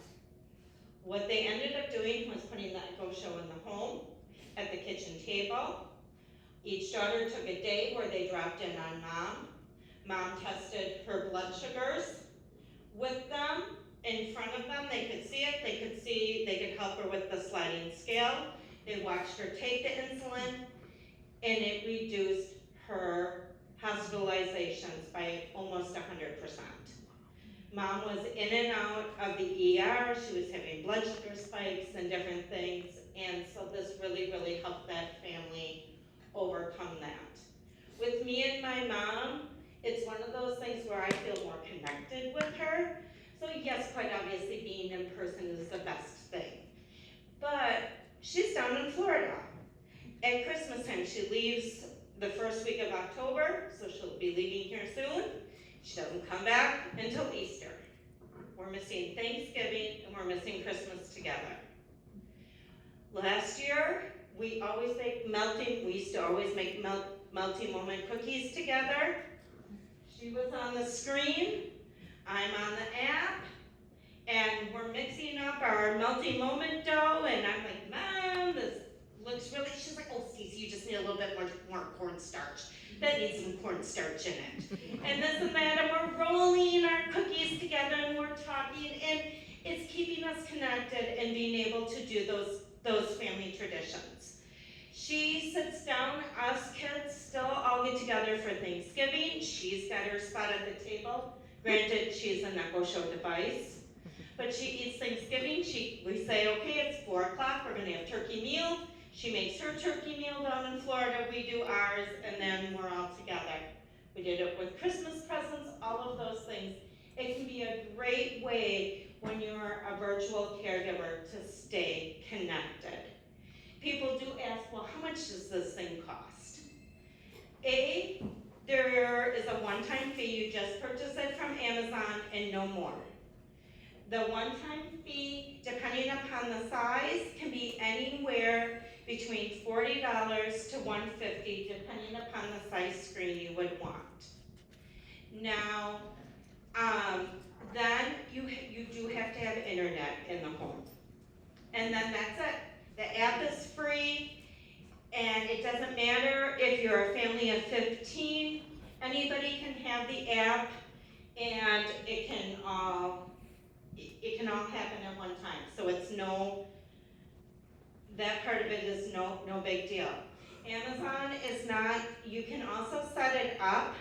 What they ended up doing was putting the Echo Show in the home, at the kitchen table. Each daughter took a day where they dropped in on Mom. Mom tested her blood sugars with them. In front of them, they could see it, they could help her with the sliding scale. They watched her take the insulin, and it reduced her hospitalizations by almost 100%. Mom was in and out of the ER, she was having blood sugar spikes and different things, and so this really, really helped that family overcome that. With me and my mom, it's one of those things where I feel more connected with her. So yes, quite obviously being in person is the best thing. But she's down in Florida. At Christmas time, she leaves the first week of October, so she'll be leaving here soon. She doesn't come back until Easter. We're missing Thanksgiving and we're missing Christmas together. Last year, we used to always make melting moment cookies together. She was on the screen, I'm on the app, and we're mixing up our melting moment dough, and I'm like, Mom, this looks really, she's like, oh, Stacie, you just need a little bit more cornstarch. That needs some cornstarch in it. And this and that, and we're rolling our cookies together, and we're talking, and it's keeping us connected and being able to do those family traditions. She sits down, us kids still all get together for Thanksgiving. She's got her spot at the table. Granted, she's an Echo Show device, but she eats Thanksgiving, we say, okay, it's 4 o'clock, we're gonna have turkey meal. She makes her turkey meal down in Florida, we do ours, and then we're all together. We did it with Christmas presents, all of those things. It can be a great way when you're a virtual caregiver to stay connected. People do ask, well, how much does this thing cost? There is a one-time fee, you just purchase it from Amazon and no more. The one-time fee, depending upon the size, can be anywhere between $40 to $150, depending upon the size screen you would want. Now, then you do have to have internet in the home. And then that's it. The app is free, and it doesn't matter if you're a family of 15, anybody can have the app, and it can all happen at one time. So it's that part of it is no big deal. Amazon is not, you can also set it up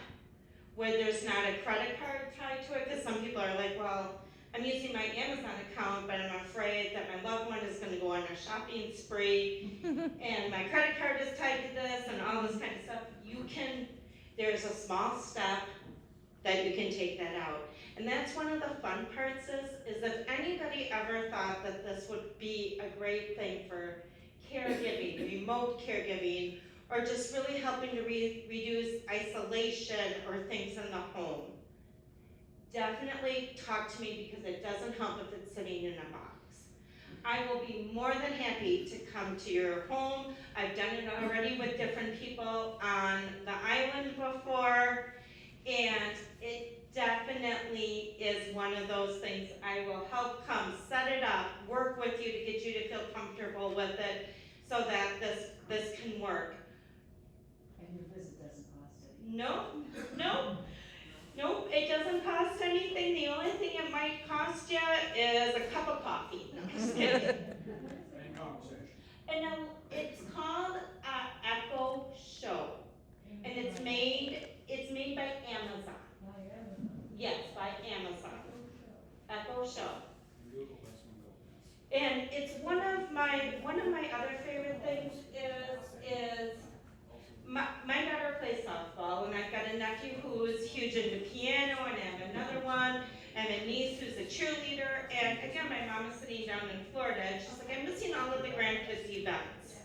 where there's not a credit card tied to it, because some people are like, well, I'm using my Amazon account, but I'm afraid that my loved one is gonna go on a shopping spree, and my credit card is tied to this, and all this kind of stuff. There's a small step that you can take that out. And that's one of the fun parts is if anybody ever thought that this would be a great thing for caregiving, remote caregiving, or just really helping to reduce isolation or things in the home, definitely talk to me, because it doesn't help if it's sitting in a box. I will be more than happy to come to your home. I've done it already with different people on the island before, and it definitely is one of those things. I will help come set it up, work with you to get you to feel comfortable with it so that this can work. And your visit doesn't cost anything. Nope, it doesn't cost anything. The only thing it might cost you is a cup of coffee. No, I'm just kidding. And conversation. And it's called Echo Show, and it's made by Amazon. Yes, by Amazon. Echo Show. Google, that's my goal. And it's one of my other favorite things is my daughter plays softball, and I've got a nephew who's huge into piano, and I have another one, and a niece who's a cheerleader. And again, my mom is sitting down in Florida, and she's like, I'm missing all of the grandkids events.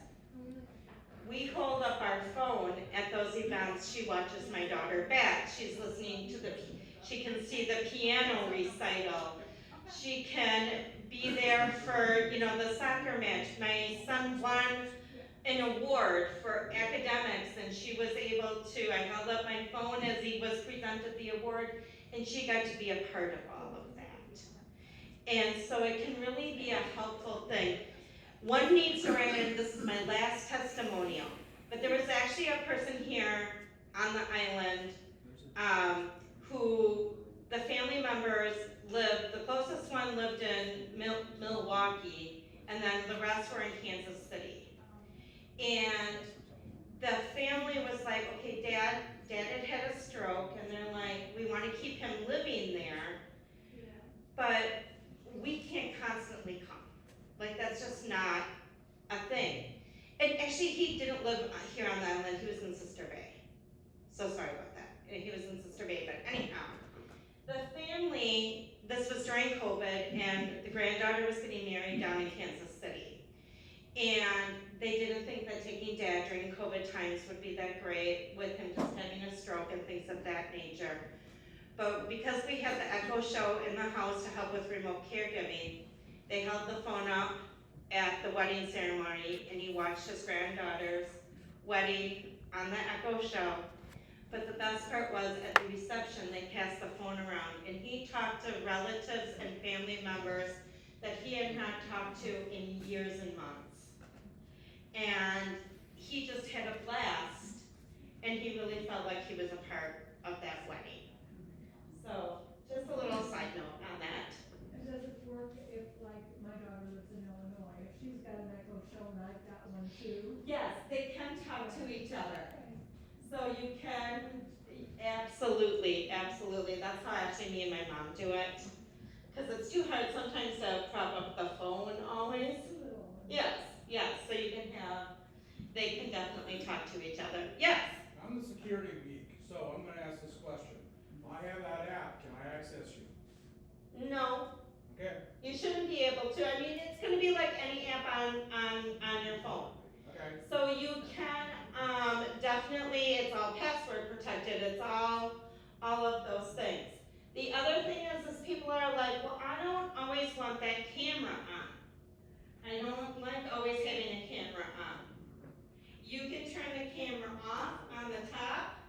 We hold up our phone at those events. She watches my daughter bat. She's listening to she can see the piano recital. She can be there for, the soccer match. My son won an award for academics, and she was able to, I held up my phone as he was presented the award, and she got to be a part of all of that. And so it can really be a helpful thing. One needs to write in, this is my last testimonial, but there was actually a person here on the island who the family members lived, the closest one lived in Milwaukee, and then the rest were in Kansas City. And the family was like, okay, Dad had a stroke, and they're like, we want to keep him living there, but we can't constantly come. Like, that's just not a thing. And actually, he didn't live here on the island, he was in Sister Bay. So sorry about that. He was in Sister Bay, but anyhow. The family, this was during COVID, and the granddaughter was getting married down in Kansas City. And they didn't think that taking Dad during COVID times would be that great, with him just having a stroke and things of that nature. But because we had the Echo Show in the house to help with remote caregiving, they held the phone up at the wedding ceremony, and he watched his granddaughter's wedding on the Echo Show. But the best part was, at the reception, they passed the phone around, and he talked to relatives and family members that he had not talked to in years and months. And he just had a blast, and he really felt like he was a part of that wedding. So, just a little side note on that. And does it work if, like, my daughter lives in Illinois, if she's got an Echo Show and I've got one too? Yes, they can talk to each other. So you can, absolutely. That's how actually me and my mom do it. Cause it's too hard sometimes to prop up the phone always. Yes, so you can they can definitely talk to each other. Yes, I'm the security geek, so I'm gonna ask this question. If I have that app, can I access you? no, Okay, you shouldn't be able to. I mean, it's gonna be like any app on your phone. okay. So you can, definitely, it's all password protected, it's all of those things. The other thing is people are like, well, I don't always want that camera on. I don't like always having a camera on. You can turn the camera off on the top,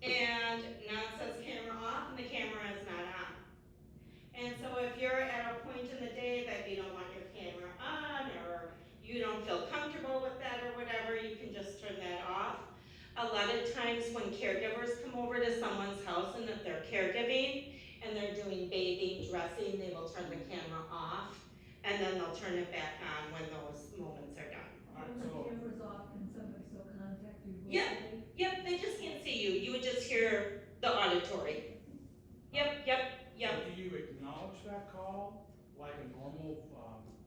and now it says camera off, and the camera is not on. And so if you're at a point in the day that you don't want your camera on, or you don't feel comfortable with that or whatever, you can just turn that off. A lot of times when caregivers come over to someone's house and if they're caregiving and they're doing bathing, dressing, they will turn the camera off and then they'll turn it back on when those moments are done. Alright, When the so, camera's off, can somebody still contact you? Yeah. Yep, they just can't see you. You would just hear the auditory. Yep. so do you acknowledge that call like a normal,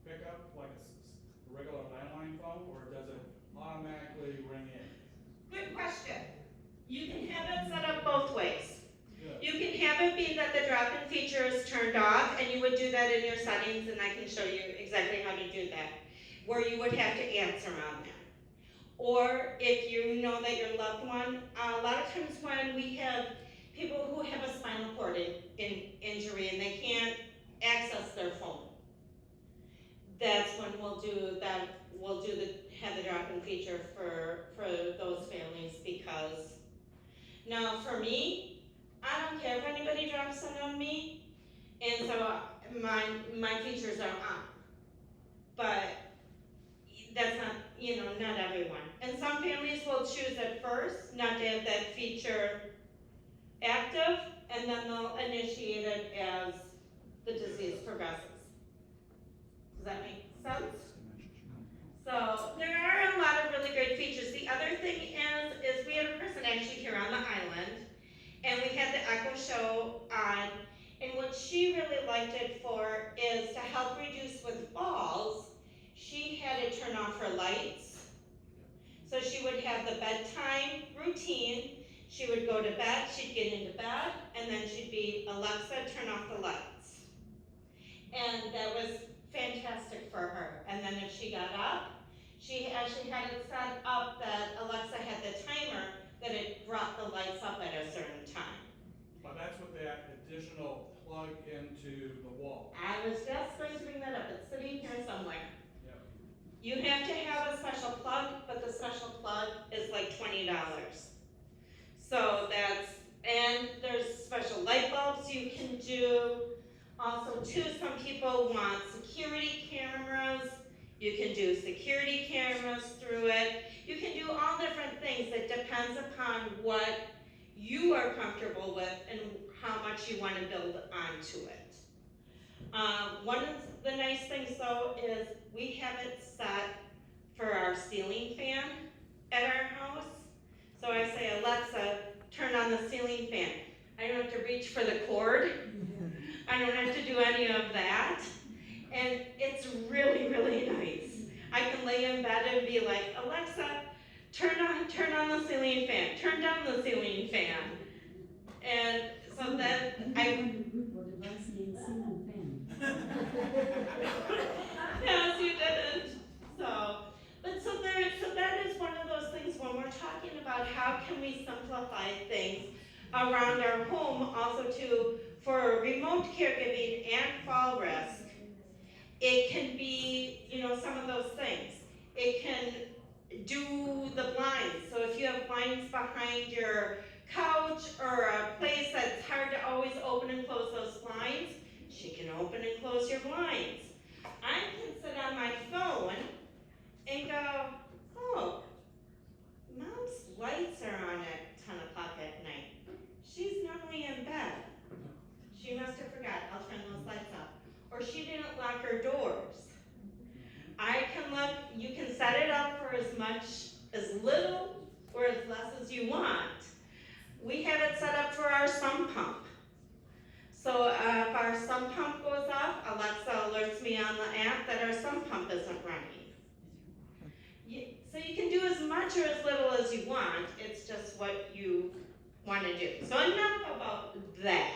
pickup, like a regular landline phone, or does it automatically ring in? Good question. You can have it set up both ways. Good. You can have it be that the drop-in feature is turned off, and you would do that in your settings, and I can show you exactly how to do that, where you would have to answer on that. Or if you know that your loved one, a lot of times when we have people who have a spinal cord injury and they can't access their phone, that's when we'll do that. We'll have the drop-in feature for those families, because now for me, I don't care if anybody drops in on me, and so my features are on. But that's not, not everyone. And some families will choose at first not to have that feature active, and then they'll initiate it as the disease progresses. Does that make sense? So there are a lot of really great features. The other thing is we had a person actually here on the island, and we had the Echo Show on, and what she really liked it for is to help reduce with falls. She had to turn off her lights. So she would have the bedtime routine. She would go to bed, she'd get into bed, and then she'd be, Alexa, turn off the lights. And that was fantastic for her. And then if she got up, she actually had it set up that Alexa had the timer that it brought the lights up at a certain time. But that's with that additional plug into the wall. I was just going to bring that up, it's sitting here somewhere. Yep. You have to have a special plug, but the special plug is like $20. So and there's special light bulbs you can do. Also too, some people want security cameras. You can do security cameras through it. You can do all different things. It depends upon what you are comfortable with and how much you want to build onto it. One of the nice things though is we have it set for our ceiling fan at our house. So I say, Alexa, turn on the ceiling fan. I don't have to reach for the cord. I don't have to do any of that. And it's really, really nice. I can lay in bed and be like, Alexa, turn on the ceiling fan, turn down the ceiling fan. And so then yes, you didn't. So that is one of those things when we're talking about how can we simplify things around our home, also too, for remote caregiving and fall risk. It can be, some of those things. It can do the blinds. So if you have blinds behind your couch or a place that's hard to always open and close those blinds, she can open and close your blinds. I can sit on my phone and go, oh, Mom's lights are on at 10 o'clock at night. She's normally in bed. She must have forgot. I'll turn those lights up. Or she didn't lock her doors. You can set it up for as little or as less as you want. We have it set up for our sump pump. So if our sump pump pump isn't running. So you can do as much or as little as you want, it's just what you want to do. So enough about that.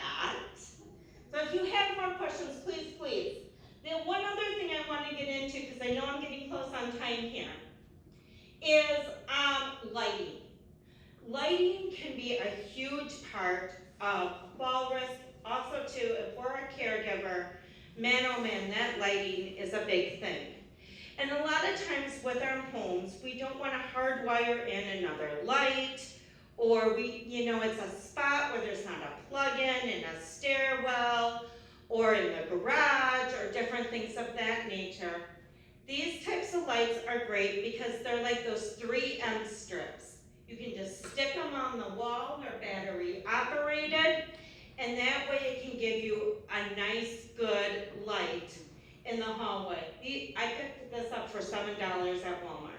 So if you have more questions, please. The one other thing I want to get into, because I know I'm getting close on time here, is lighting. Lighting can be a huge part of fall risk. Also too, if we're a caregiver, man oh man, that lighting is a big thing. And a lot of times with our homes, we don't want to hardwire in another light, or it's a spot where there's not a plug-in in a stairwell, or in the garage, or different things of that nature. These types of lights are great because they're like those 3M strips. You can just stick them on the wall, they're battery operated, and that way it can give you a nice, good light in the hallway. I picked this up for $7 at Walmart.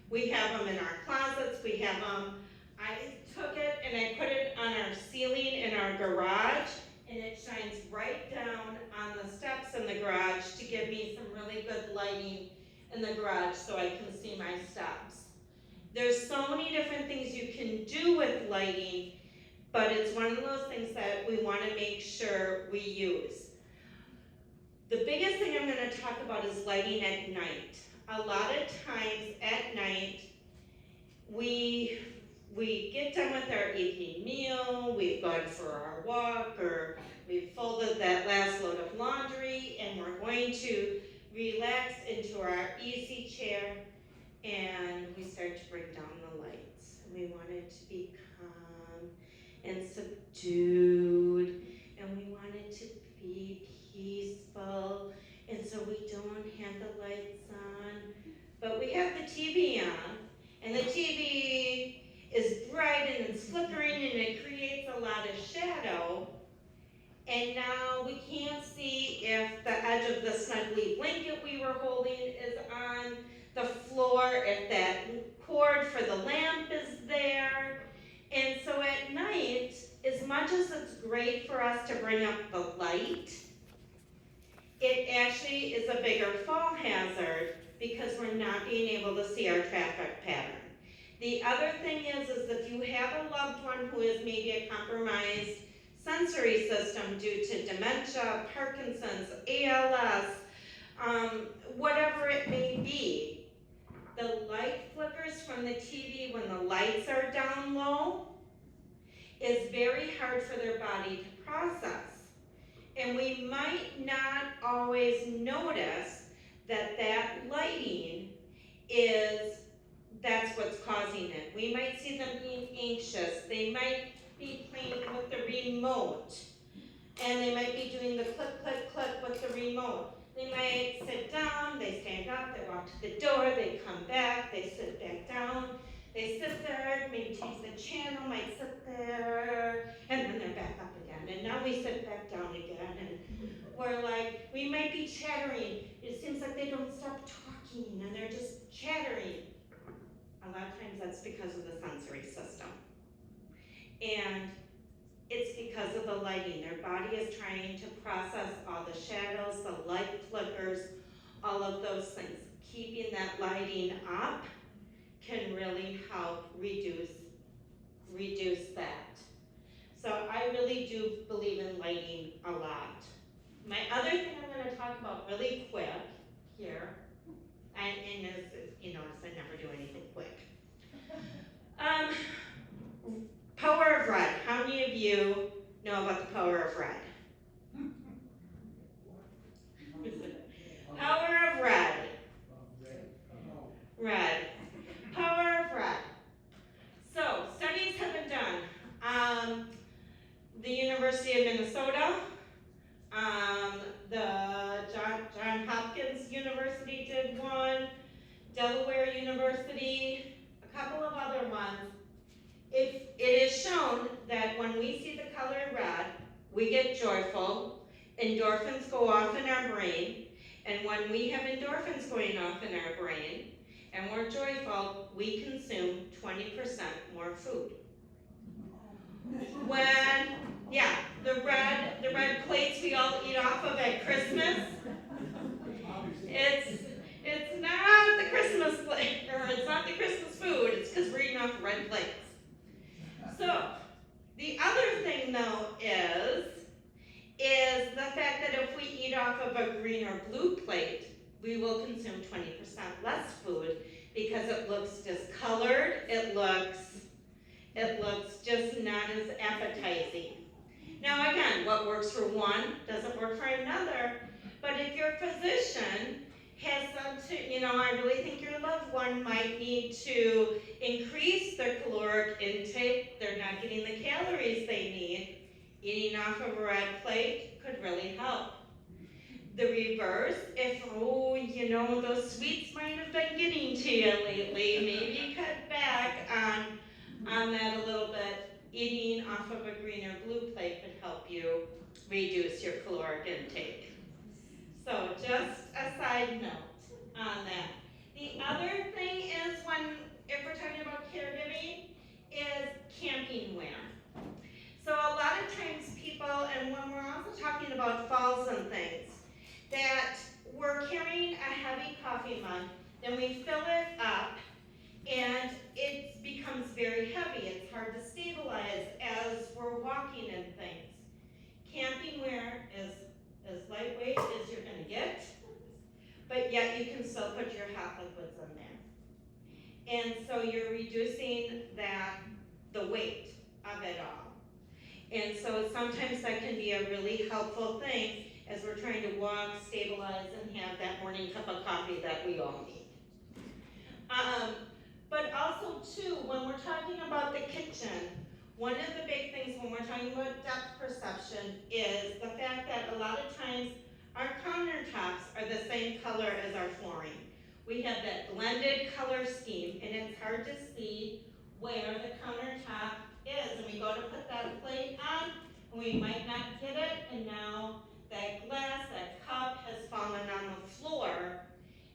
We have them in our closets, we have them. I took it and I put it on our ceiling in our garage, and it shines right down on the steps in the garage to give me some really good lighting in the garage so I can see my steps. There's so many different things you can do with lighting, but it's one of those things that we want to make sure we use. The biggest thing I'm going to talk about is lighting at night. A lot of times at night, we get done with our evening meal, we've gone for our walk, or we've folded that last load of laundry, and we're going to relax into our easy chair, and we start to bring down the lights. We want it to be calm and subdued, and we want it to be peaceful, and so we don't have the lights on, but we have the TV on, and the TV is bright and it's flickering and it creates a lot of shadow, and now we can't see if the edge of the snuggly blanket we were holding is on the floor, if that cord for the lamp is there. And so at night, as much as it's great for us to bring up the light, it actually is a bigger fall hazard because we're not being able to see our traffic pattern. The other thing is if you have a loved one who is maybe a compromised sensory system due to dementia, Parkinson's, ALS, whatever it may be, the light flickers from the TV when the lights are down low is very hard for their body to process. And we might not always notice that lighting that's what's causing it. We might see them being anxious. They might be playing with the remote, and they might be doing the click, click, click with the remote. They might sit down, they stand up, they walk to the door, they come back, they sit back down, they sit there, maybe change the channel, might sit there, and then they're back up again. And now we sit back down again, and we're like, we might be chattering. It seems like they don't stop talking, and they're just chattering. A lot of times that's because of the sensory system. And it's because of the lighting. Their body is trying to process all the shadows, the light flickers, all of those things. Keeping that lighting up can really help reduce that. So I really do believe in lighting a lot. My other thing I'm going to talk about really quick here, and as you notice, I never do anything quick. Power of red. How many of you know about the power of red? Power of red. Red. Power of red. So, studies have been done. The University of Minnesota, the Johns Hopkins University did one, Delaware University, a couple of other ones. It is shown that when we see the color red, we get joyful, endorphins go off in our brain, and when we have endorphins going off in our brain, and we're joyful, we consume 20% more food. The red plates we all eat off of at Christmas, we will consume 20% less food because it looks discolored, it looks just not as appetizing. Now again, what works for one doesn't work for another, but if your physician has some, I really think your loved one might need to increase their caloric intake, they're not getting the calories they need, eating off of a red plate could really help. The reverse, if, those sweets might have been getting to you lately, maybe cut back on that a little bit. Eating off of a green or blue plate could help you reduce your caloric intake. So just a side note on that. The other thing is if we're talking about caregiving, is camping wear. So a lot of times people, and when we're also talking about falls and things, that we're carrying a heavy coffee mug, then we fill it up, and it becomes very heavy. It's hard to stabilize as we're walking and things. Camping wear is as lightweight as you're gonna get, but yet you can still put your hot liquids in there. And so you're reducing the weight of it all. And so sometimes that can be a really helpful thing as we're trying to walk, stabilize, and have that morning cup of coffee that we all need. But also too, when we're talking about the kitchen, one of the big things when we're talking about depth perception is the fact that a lot of times our countertops are the same color as our flooring. We have that blended color scheme, and it's hard to see where the countertop is. And we go to put that plate on, and we might not get it, and now that glass, that cup has fallen on the floor,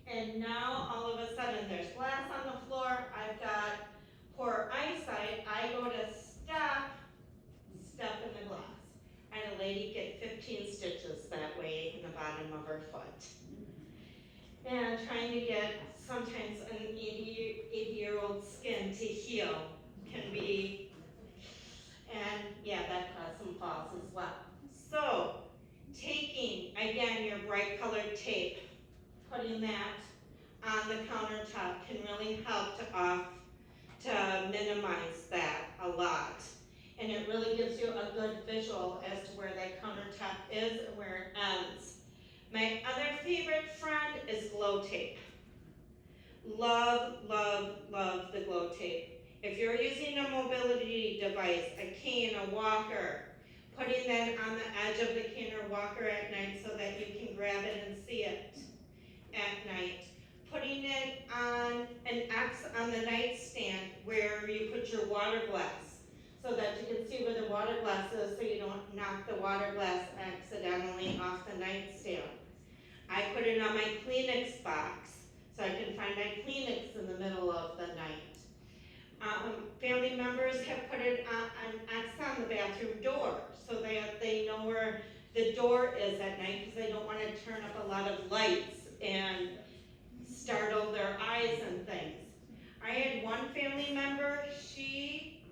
and now all of a sudden there's glass on the floor. I've got poor eyesight. I go to step in the glass. I had a lady get 15 stitches that way in the bottom of her foot. And trying to get sometimes an 80-year-old skin to heal can be, and yeah, that caused some falls as well. So, taking, again, your bright colored tape, putting that on the countertop can really help to minimize that a lot. And it really gives you a good visual as to where that countertop is and where it ends. My other favorite friend is glow tape. Love, love, love the glow tape. If you're using a mobility device, a cane, a walker, putting that on the edge of the cane or walker at night so that you can grab it and see it at night. Putting it on an X on the nightstand where you put your water glass so that you can see where the water glass is so you don't knock the water glass accidentally off the nightstand. I put it on my Kleenex box so I can find my Kleenex in the middle of the night. Family members have put it on X on the bathroom door so that they know where the door is at night because they don't want to turn up a lot of lights and startle their eyes and things. I had one family member, she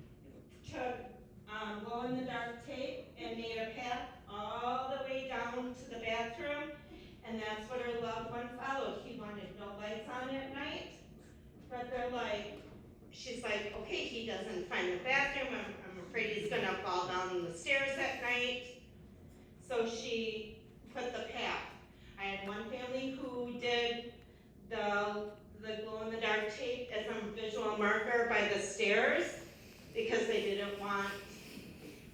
took glow-in-the-dark tape and made a path all the way down to the bathroom, and that's what her loved one followed. He wanted no lights on at night, but she's like, okay, he doesn't find the bathroom, I'm afraid he's gonna fall down the stairs at night. So she put the path. I had one family who did the glow-in-the-dark tape as a visual marker by the stairs because they didn't want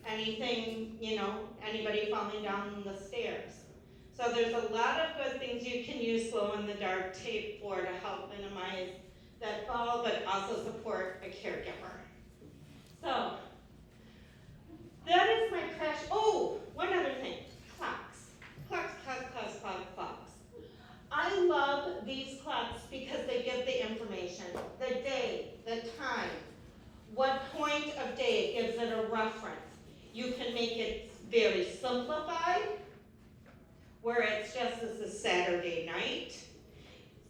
anything, anybody falling down the stairs. So there's a lot of good things you can use glow-in-the-dark tape for to help minimize that fall, but also support a caregiver. So that is my crash. Oh, one other thing, clocks. Clocks. I love these clocks because they give the information, the day, the time, what point of day. It gives it a reference. You can make it very simplified, where it's just as a Saturday night.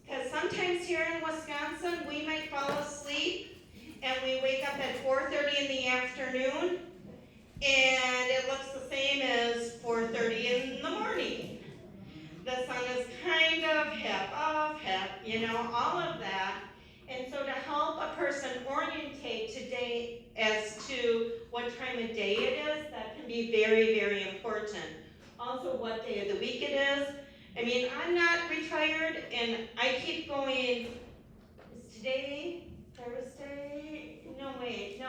Because sometimes here in Wisconsin, we might fall asleep and we wake up at 4:30 in the afternoon and it looks the same as 4:30 in the morning. The sun is kind of hip. Oh, hip, all of that. And so to help a person orientate today as to what time of day it is, that can be very, very important. Also, what day of the week it is. I mean, I'm not retired, and I keep going, is today Thursday? No, wait.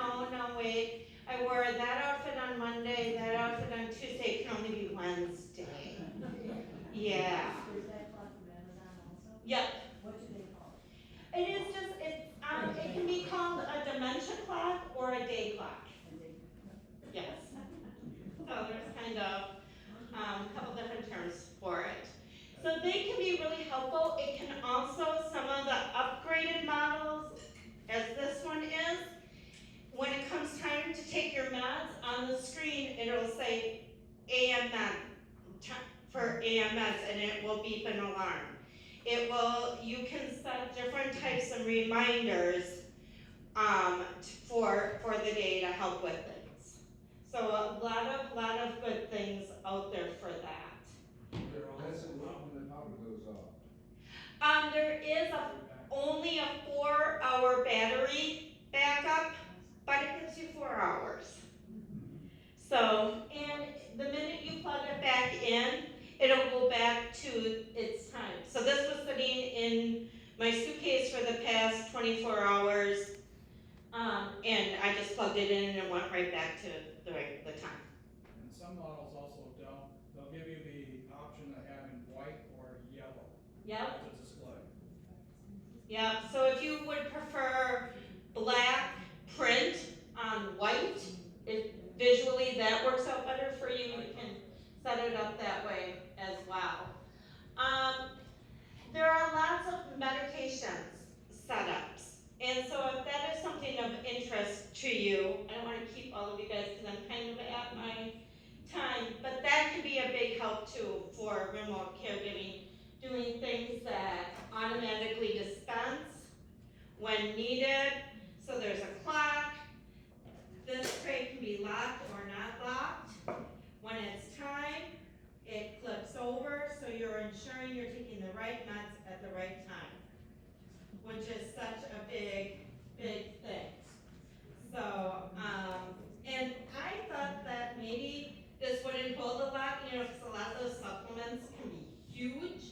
I wore that outfit on Monday, that outfit on Tuesday, it can only be Wednesday. Yeah. Is that clock from Amazon also? Yep. What do they call it? It can be called a dementia clock or a day clock. Yes. So there's kind of a couple different terms for it. So they can be really helpful. It can also, some of the upgraded models, as this one is, when it comes time to take your meds, on the screen it'll say AM med, for AM meds, and it will beep an alarm. You can set different types of reminders for the day to help with things. So a lot of good things out there for that. There also when the power goes off. There is only a 4-hour battery backup, but it gives you 4 hours. So, and the minute you plug it back in, it'll go back to its time. So this was sitting in my suitcase for the past 24 hours, and I just plugged it in and it went right back to the time. And some models also don't, they'll give you the option of having white or yellow. Yep. As a display. Yeah, so if you would prefer black print on white, visually that works out better for you, you can set it up that way as well. There are lots of meditations setups, and so if that is something of interest to you, I don't want to keep all of you guys because I'm kind of at my time, but that can be a big help too for remote caregiving, doing things that automatically dispense when needed. So there's a clock. This tray can be locked or not locked. When it's time, it flips over, so you're ensuring you're taking the right meds at the right time, which is such a big thing. So, and I thought that maybe this wouldn't hold a lot, because a lot of those supplements can be huge.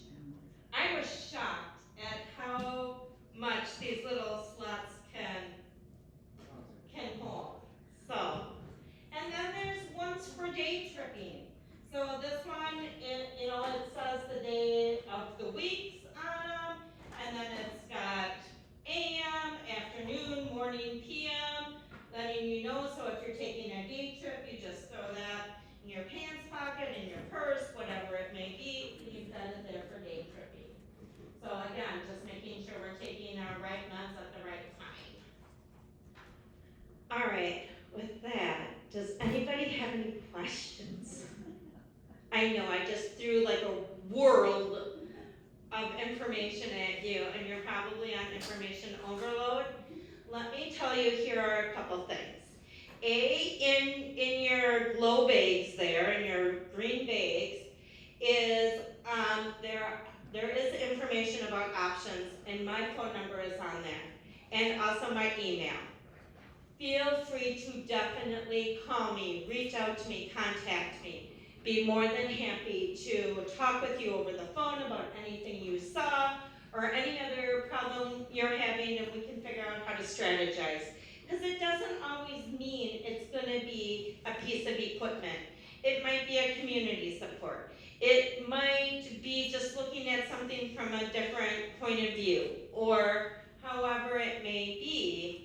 I was shocked at how much these little slots can hold. So, and then there's ones for day tripping. So this one, it says the day of the weeks on them, and then it's got AM, afternoon, morning, PM, letting you know. So if you're taking a day trip, you just throw that in your pants pocket, in your purse, whatever it may be, and you've got it there for day tripping. So again, just making sure we're taking our right meds at the right time. All right, with that, does anybody have any questions? I know I just threw like a world of information at you, and you're probably on information overload. Let me tell you, here are a couple things. In your glow bags there, in your green bags, is there is information about options, and my phone number is on there, and also my email. Feel free to definitely call me, reach out to me, contact me. Be more than happy to talk with you over the phone about anything you saw or any other problem you're having, and we can figure out how to strategize. Because it doesn't always mean it's going to be a piece of equipment. It might be a community support. It might be just looking at something from a different point of view, or however it may be.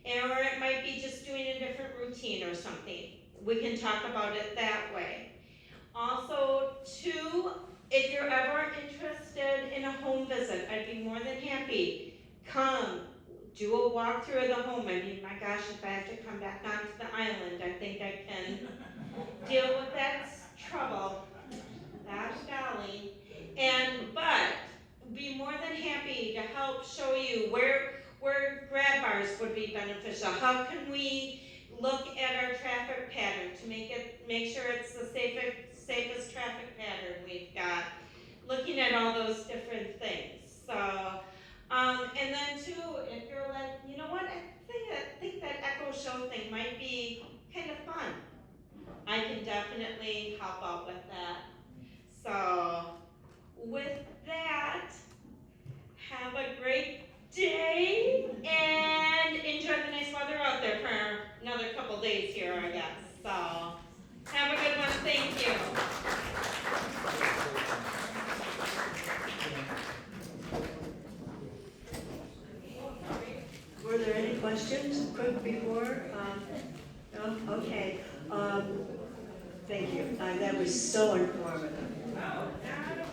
Or it might be just doing a different routine or something. We can talk about it that way. Also, too, if you're ever interested in a home visit, I'd be more than happy. Come, do a walkthrough of the home. I mean, my gosh, if I have to come back onto the island, I think I can deal with that trouble. Gosh golly. But be more than happy to help show you where grab bars would be beneficial. How can we look at our traffic pattern to make sure it's the safest traffic pattern we've got, looking at all those different things. So questions quick before? No? Okay. Thank you. That was so informative. Oh, not at